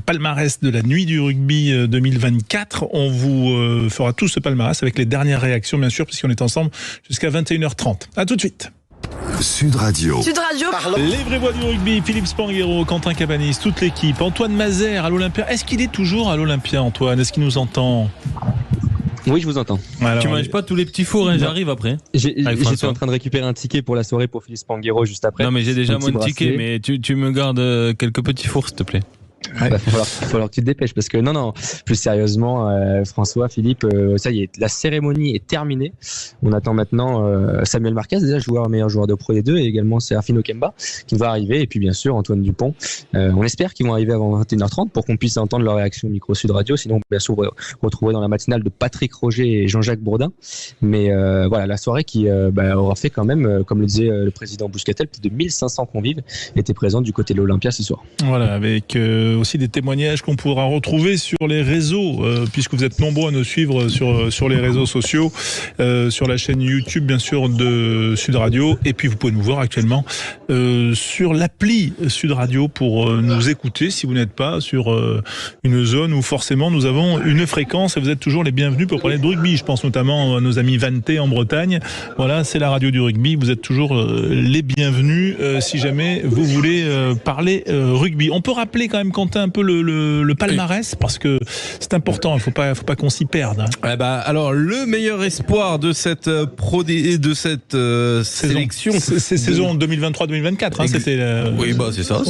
palmarès de la nuit du rugby 2024. On vous fera tout ce palmarès avec les dernières réactions, bien sûr, puisqu'on est ensemble jusqu'à 21h30. À tout de suite. Sud Radio. Sud Radio. Les vraies voix du rugby, Philippe Spanghero, Quentin Cabanis, toute l'équipe. Antoine Mazer à l'Olympia. Est-ce qu'il est toujours à l'Olympia, Antoine? Est-ce qu'il nous entend? Oui, je vous entends. Alors, tu manges pas tous les petits fours, j'arrive après. J'étais en train de récupérer un ticket pour la soirée pour Philippe Spanghero juste après. Non, mais j'ai déjà mon ticket, mais tu me gardes quelques petits fours, s'il te plaît. Il va falloir que tu te dépêches, parce que non, plus sérieusement, François, Philippe, ça y est, la cérémonie est terminée. On attend maintenant Samuel Marquez, déjà meilleur joueur de Pro D2, et également Serafino Kemba qui va arriver, et puis bien sûr Antoine Dupont. On espère qu'ils vont arriver avant 21h30 pour qu'on puisse entendre leur réaction au micro Sud Radio. Sinon, bien sûr, vous retrouverez dans la matinale de Patrick Roger et Jean-Jacques Bourdin. Mais la soirée qui aura fait quand même, comme le disait le président Bouscatel, plus de 1500 convives étaient présents du côté de l'Olympia ce soir. Voilà, avec aussi des témoignages qu'on pourra retrouver sur les réseaux, puisque vous êtes nombreux à nous suivre sur les réseaux sociaux, sur la chaîne YouTube bien sûr de Sud Radio, et puis vous pouvez nous voir actuellement sur l'appli Sud Radio pour nous écouter si vous n'êtes pas sur une zone où forcément nous avons une fréquence, et vous êtes toujours les bienvenus pour parler de rugby. Je pense notamment à nos amis Vanté en Bretagne. Voilà, c'est la radio du rugby, vous êtes toujours les bienvenus si jamais vous voulez parler rugby. On peut rappeler quand même, Quentin, un peu le palmarès, parce que c'est important, il faut pas qu'on s'y perde. Alors le meilleur espoir de cette sélection, c'est saison 2023-2024, c'était oui, c'est ça,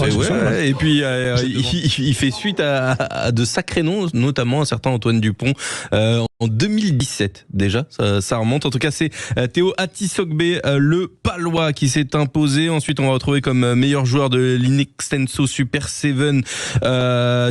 et puis il fait suite à de sacrés noms, notamment un certain Antoine Dupont en 2017 déjà, ça remonte. En tout cas, c'est Théo Atisogbe, le Palois, qui s'est imposé. Ensuite, on va retrouver comme meilleur joueur de l'Inextenso Super 7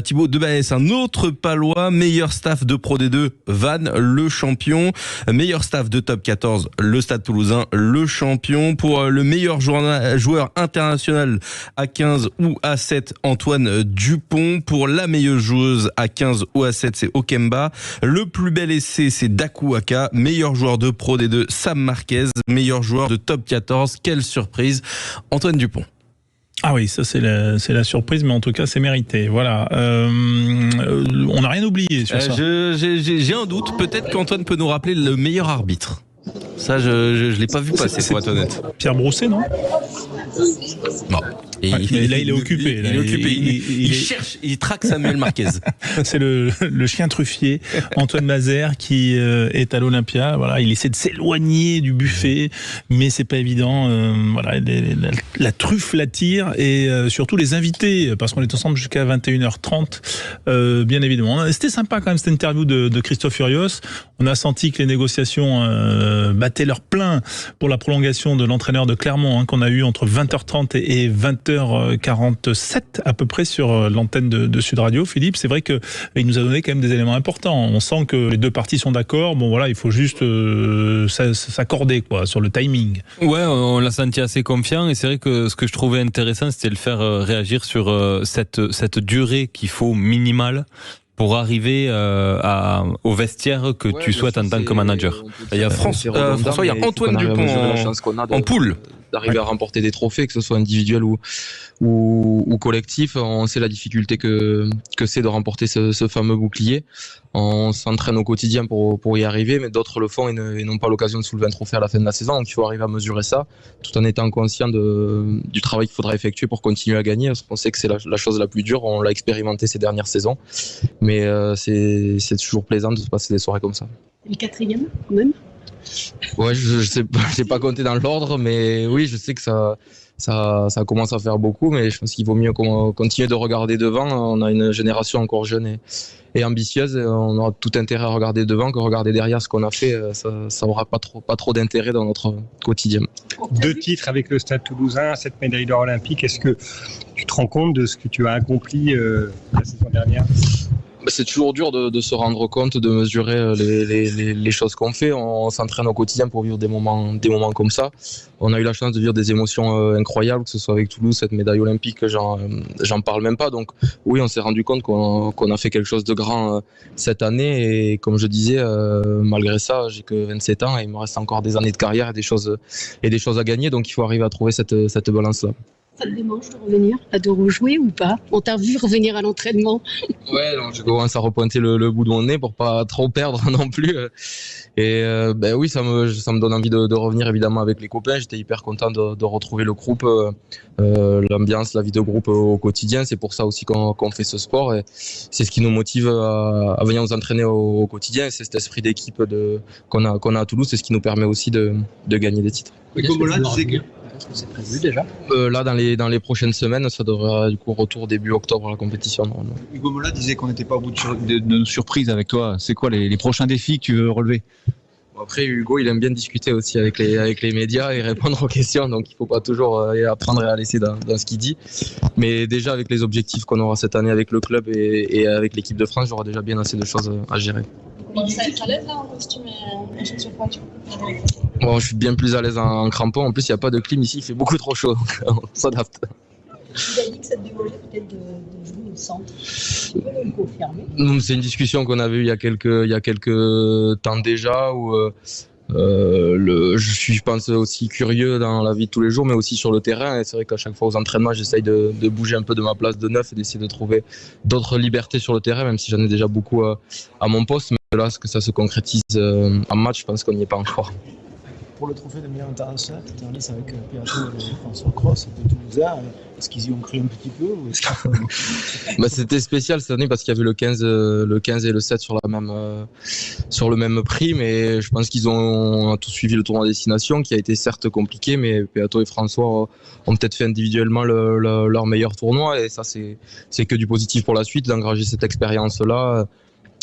Thibaut Debaès, un autre Palois. Meilleur staff de Pro D2, Vannes, le champion. Meilleur staff de Top 14, le Stade Toulousain, le champion. Pour le meilleur joueur international A15 ou A7, Antoine Dupont. Pour la meilleure joueuse A15 ou A7, c'est Okemba. Le plus bel essai, c'est Dakuaka. Meilleur joueur de Pro D2, Sam Marquez. Meilleur joueur de Top 14, quelle surprise, Antoine Dupont. Ah oui, ça c'est la surprise, mais en tout cas c'est mérité. Voilà, on n'a rien oublié sur ça. J'ai un doute, peut-être qu'Antoine peut nous rappeler le meilleur arbitre. Ça, je l'ai pas vu passer, pour être honnête. Pierre Brousset, non? Non. Et là, il est occupé. Il cherche, il traque Samuel Marquez. C'est le chien truffier, Antoine Mazer, qui est à l'Olympia. Voilà, il essaie de s'éloigner du buffet, mais c'est pas évident. Voilà, la truffe l'attire, et surtout les invités, parce qu'on est ensemble jusqu'à 21h30, bien évidemment. C'était sympa quand même cette interview de Christophe Furios. On a senti que les négociations battaient leur plein pour la prolongation de l'entraîneur de Clermont, qu'on a eu entre 20h30 et 20h47 à peu près sur l'antenne de Sud Radio. Philippe, c'est vrai que il nous a donné quand même des éléments importants. On sent que les deux parties sont d'accord. Bon voilà, il faut juste s'accorder sur le timing. Ouais, on l'a senti assez confiant, et c'est vrai que ce que je trouvais intéressant, c'était de le faire réagir sur cette durée qu'il faut minimale pour arriver au vestiaire que tu souhaites en tant que manager. Il y a François, il y a Antoine Dupont en poule. D'arriver à remporter des trophées, que ce soit individuel ou collectif. On sait la difficulté que c'est de remporter ce fameux bouclier. On s'entraîne au quotidien pour y arriver, mais d'autres le font et n'ont pas l'occasion de soulever un trophée à la fin de la saison. Donc il faut arriver à mesurer ça, tout en étant conscient du travail qu'il faudra effectuer pour continuer à gagner. On sait que c'est la chose la plus dure, on l'a expérimenté ces dernières saisons, mais c'est toujours plaisant de se passer des soirées comme ça. Et le quatrième, quand même? Ouais, je sais pas, j'ai pas compté dans l'ordre, mais oui, je sais que ça commence à faire beaucoup, mais je pense qu'il vaut mieux continuer de regarder devant. On a une génération encore jeune et ambitieuse, et on aura tout intérêt à regarder devant que regarder derrière ce qu'on a fait. Ça aura pas trop d'intérêt dans notre quotidien. 2 titres avec le Stade Toulousain, 7 médailles d'or olympiques. Est-ce que tu te rends compte de ce que tu as accompli la saison dernière? C'est toujours dur de se rendre compte, de mesurer les choses qu'on fait. On s'entraîne au quotidien pour vivre des moments comme ça. On a eu la chance de vivre des émotions incroyables, que ce soit avec Toulouse, cette médaille olympique, j'en parle même pas. Donc oui, on s'est rendu compte qu'on a fait quelque chose de grand cette année. Et comme je disais, malgré ça, j'ai que 27 ans et il me reste encore des années de carrière et des choses à gagner. Donc il faut arriver à trouver cette balance-là. Ça te démange de revenir, de rejouer ou pas? On t'a vu revenir à l'entraînement. Ouais, donc je commence à repointer le bout de mon nez pour pas trop perdre non plus. Et oui, ça me donne envie de revenir évidemment avec les copains. J'étais hyper content de retrouver le groupe, l'ambiance, la vie de groupe au quotidien. C'est pour ça aussi qu'on fait ce sport, et c'est ce qui nous motive à venir nous entraîner au quotidien. C'est cet esprit d'équipe qu'on a à Toulouse, c'est ce qui nous permet aussi de gagner des titres. C'est prévu déjà. Là, dans les prochaines semaines, ça devrait du coup retour début octobre à la compétition. Hugo Mola disait qu'on n'était pas au bout de surprise avec toi. C'est quoi les prochains défis que tu veux relever? Après, Hugo, il aime bien discuter aussi avec les médias et répondre aux questions, donc il ne faut pas toujours apprendre et à laisser dans ce qu'il dit. Mais déjà, avec les objectifs qu'on aura cette année avec le club et avec l'équipe de France, j'aurai déjà bien assez de choses à gérer. Ça va être à l'aise là en costume et chaussures pointues? Bon, je suis bien plus à l'aise en crampon. En plus, il n'y a pas de clim ici, il fait beaucoup trop chaud, donc on s'adapte. Il a dit que ça te dérangeait peut-être de jouer au centre. Tu peux le confirmer? C'est une discussion qu'on avait eue il y a quelques temps déjà où je suis, je pense, aussi curieux dans la vie de tous les jours, mais aussi sur le terrain. Et c'est vrai qu'à chaque fois aux entraînements, j'essaye de bouger un peu de ma place de neuf et d'essayer de trouver d'autres libertés sur le terrain, même si j'en ai déjà beaucoup à mon poste. Mais là, ce que ça se concrétise en match, je pense qu'on n'y est pas encore. Pour le trophée de meilleur international, tu étais en lice avec Piato et François Cross de Toulousain. Est-ce qu'ils y ont cru un petit peu ou est-ce que... C'était spécial cette année parce qu'il y avait le 15 et le 7 sur le même prix, mais je pense qu'ils ont tous suivi le tournoi destination qui a été certes compliqué, mais Piato et François ont peut-être fait individuellement leur meilleur tournoi et ça c'est que du positif pour la suite, d'engager cette expérience-là.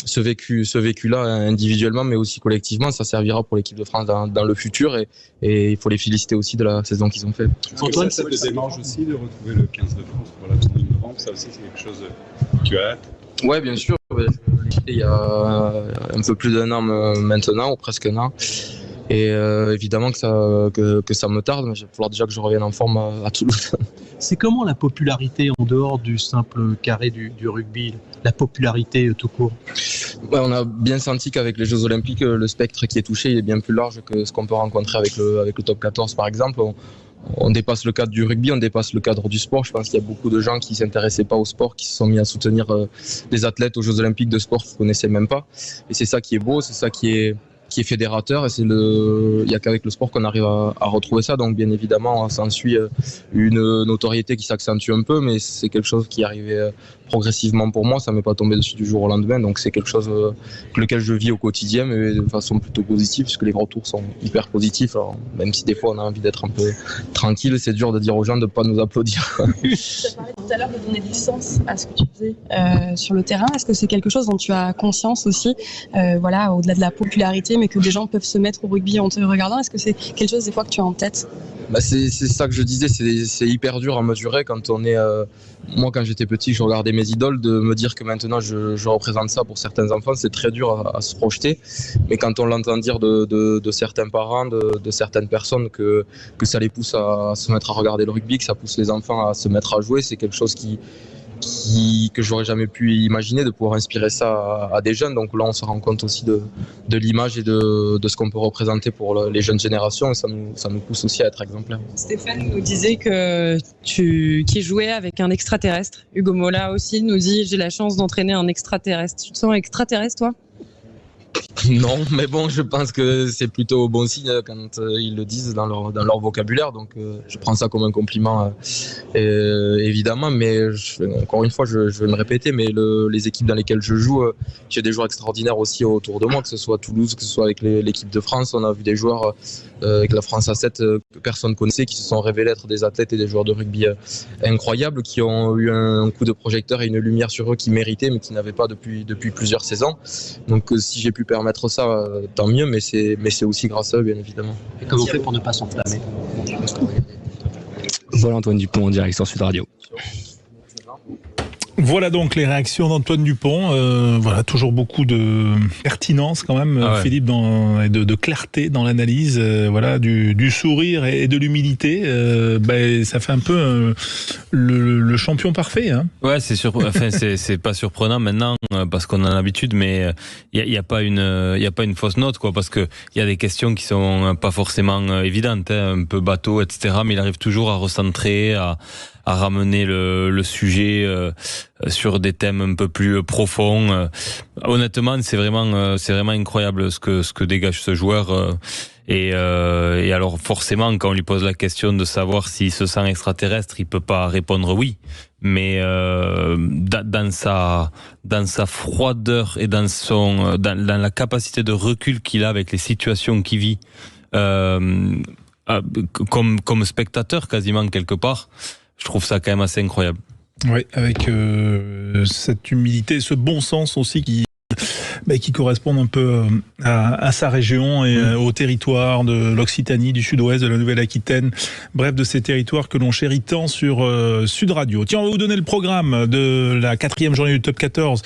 Ce vécu-là individuellement, mais aussi collectivement, ça servira pour l'équipe de France dans le futur et il faut les féliciter aussi de la saison qu'ils ont fait. Antoine, ça te démange aussi de retrouver le 15 de France pour la tournée de novembre, ça aussi c'est quelque chose que tu as hâte? Ouais, bien sûr. Il y a un peu plus d'un an maintenant, ou presque un an. Et évidemment que ça me tarde, mais il va falloir déjà que je revienne en forme à Toulouse. C'est comment la popularité en dehors du simple carré du rugby, la popularité tout court? Ouais, on a bien senti qu'avec les Jeux Olympiques, le spectre qui est touché il est bien plus large que ce qu'on peut rencontrer avec le top 14 par exemple. On dépasse le cadre du rugby, on dépasse le cadre du sport. Je pense qu'il y a beaucoup de gens qui ne s'intéressaient pas au sport, qui se sont mis à soutenir des athlètes aux Jeux Olympiques de sport qu'ils ne connaissaient même pas. Et c'est ça qui est beau, c'est ça qui est fédérateur, et il n'y a qu'avec le sport qu'on arrive à retrouver ça. Donc bien évidemment, ça s'ensuit une notoriété qui s'accentue un peu, mais c'est quelque chose qui est arrivé progressivement pour moi. Ça ne m'est pas tombé dessus du jour au lendemain, donc c'est quelque chose lequel je vis au quotidien, mais de façon plutôt positive, puisque les retours sont hyper positifs. Alors, même si des fois on a envie d'être un peu tranquille, c'est dur de dire aux gens de ne pas nous applaudir. Tu as parlé tout à l'heure de donner du sens à ce que tu faisais sur le terrain. Est-ce que c'est quelque chose dont tu as conscience aussi, au-delà de la popularité, mais que des gens peuvent se mettre au rugby en te regardant? Est-ce que c'est quelque chose des fois que tu as en tête? C'est ça que je disais, c'est hyper dur à mesurer quand on est... moi quand j'étais petit, je regardais mes idoles, de me dire que maintenant je représente ça pour certains enfants, c'est très dur à se projeter. Mais quand on l'entend dire de certains parents, de certaines personnes que ça les pousse à se mettre à regarder le rugby, que ça pousse les enfants à se mettre à jouer, c'est quelque chose que j'aurais jamais pu imaginer, de pouvoir inspirer ça à des jeunes. Donc là on se rend compte aussi de l'image et de ce qu'on peut représenter pour les jeunes générations, et ça nous pousse aussi à être exemplaires. Stéphane nous disait que qui jouait avec un extraterrestre. Hugo Mola aussi nous dit: j'ai la chance d'entraîner un extraterrestre. Tu te sens extraterrestre toi? Non, mais bon, je pense que c'est plutôt bon signe quand ils le disent dans leur vocabulaire, donc je prends ça comme un compliment évidemment, mais encore une fois, je vais me répéter, mais les équipes dans lesquelles je joue, j'ai des joueurs extraordinaires aussi autour de moi, que ce soit à Toulouse, que ce soit avec l'équipe de France. On a vu des joueurs avec la France A7 que personne ne connaissait, qui se sont révélés être des athlètes et des joueurs de rugby incroyables, qui ont eu un coup de projecteur et une lumière sur eux qu'ils méritaient, mais qui n'avaient pas depuis plusieurs saisons. Donc si j'ai pu permettre ça, tant mieux, mais c'est aussi grâce à eux, bien évidemment. Et comment on fait pour ne pas s'enflammer? Voilà Antoine Dupont en direct sur Sud Radio. Voilà donc les réactions d'Antoine Dupont. Voilà, toujours beaucoup de pertinence quand même, Philippe, et de clarté dans l'analyse. Voilà, du sourire et de l'humilité. Ça fait un peu le champion parfait. Hein. Ouais, c'est pas surprenant maintenant parce qu'on a l'habitude, mais il y a pas une fausse note, quoi, parce que il y a des questions qui sont pas forcément évidentes, hein, un peu bateau, etc. Mais il arrive toujours à recentrer, à ramener le sujet sur des thèmes un peu plus profonds. Honnêtement, c'est vraiment incroyable ce que dégage ce joueur. Et alors forcément, quand on lui pose la question de savoir s'il se sent extraterrestre, il peut pas répondre oui. Mais dans sa froideur et dans la capacité de recul qu'il a avec les situations qu'il vit, comme spectateur quasiment quelque part, je trouve ça quand même assez incroyable. Oui, avec cette humilité, ce bon sens aussi qui qui correspondent un peu à sa région et au territoire de l'Occitanie, du Sud-Ouest, de la Nouvelle-Aquitaine, bref, de ces territoires que l'on chérit tant sur Sud Radio. Tiens, on va vous donner le programme de la 4e journée du Top 14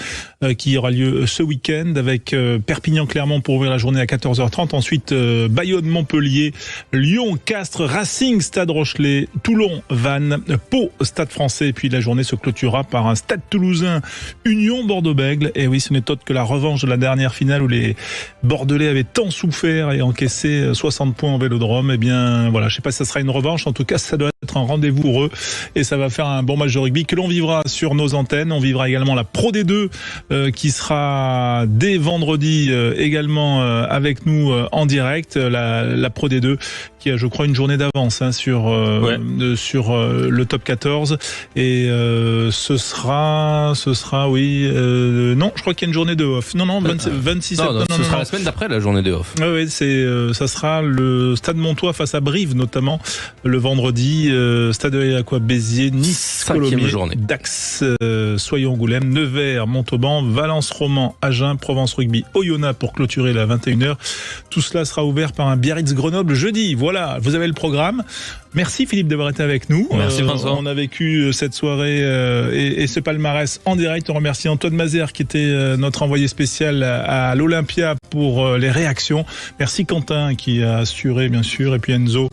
qui aura lieu ce week-end avec Perpignan-Clermont pour ouvrir la journée à 14h30. Ensuite, Bayonne-Montpellier, Lyon, Castres, Racing, Stade Rochelet, Toulon, Vannes, Pau, Stade Français. Et puis la journée se clôturera par un Stade Toulousain, Union Bordeaux-Bègles. Et oui, ce n'est autre que la revanche de la dernière finale où les Bordelais avaient tant souffert et encaissé 60 points au Vélodrome. Eh bien, voilà, je sais pas si ça sera une revanche. En tout cas, ça doit être un rendez-vous pour eux et ça va faire un bon match de rugby que l'on vivra sur nos antennes. On vivra également la Pro D2 qui sera dès vendredi également avec nous en direct. La Pro D2 qui a, je crois, une journée d'avance sur le Top 14 et ce sera oui non, je crois qu'il y a une journée de off. Non 26 septembre. Ce sera la semaine d'après la journée de off. Oui, ça sera le Stade Montois face à Brive notamment le vendredi, Stade Aqua Béziers, Nice, Colomiers, Dax, Soyons-Angoulême, Nevers, Montauban, Valence Roman, Agen, Provence Rugby, Oyonnax pour clôturer la 21h. Tout cela sera ouvert par un Biarritz Grenoble jeudi. Voilà, vous avez le programme. Merci Philippe d'avoir été avec nous. Merci François. On a vécu cette soirée et ce palmarès en direct. On remercie Antoine Mazère qui était notre envoyé spécial à l'Olympia pour les réactions. Merci Quentin qui a assuré bien sûr et puis Enzo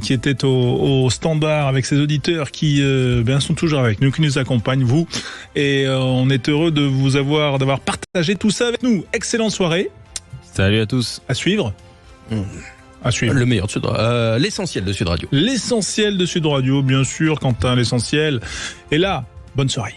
qui était au standard avec ses auditeurs qui sont toujours avec nous, qui nous accompagnent, vous. Et on est heureux de vous d'avoir partagé tout ça avec nous. Excellente soirée. Salut à tous. À suivre. À suivre. Le meilleur de Sud l'essentiel de Sud Radio. L'essentiel de Sud Radio, bien sûr, Quentin, l'essentiel. Et là, bonne soirée.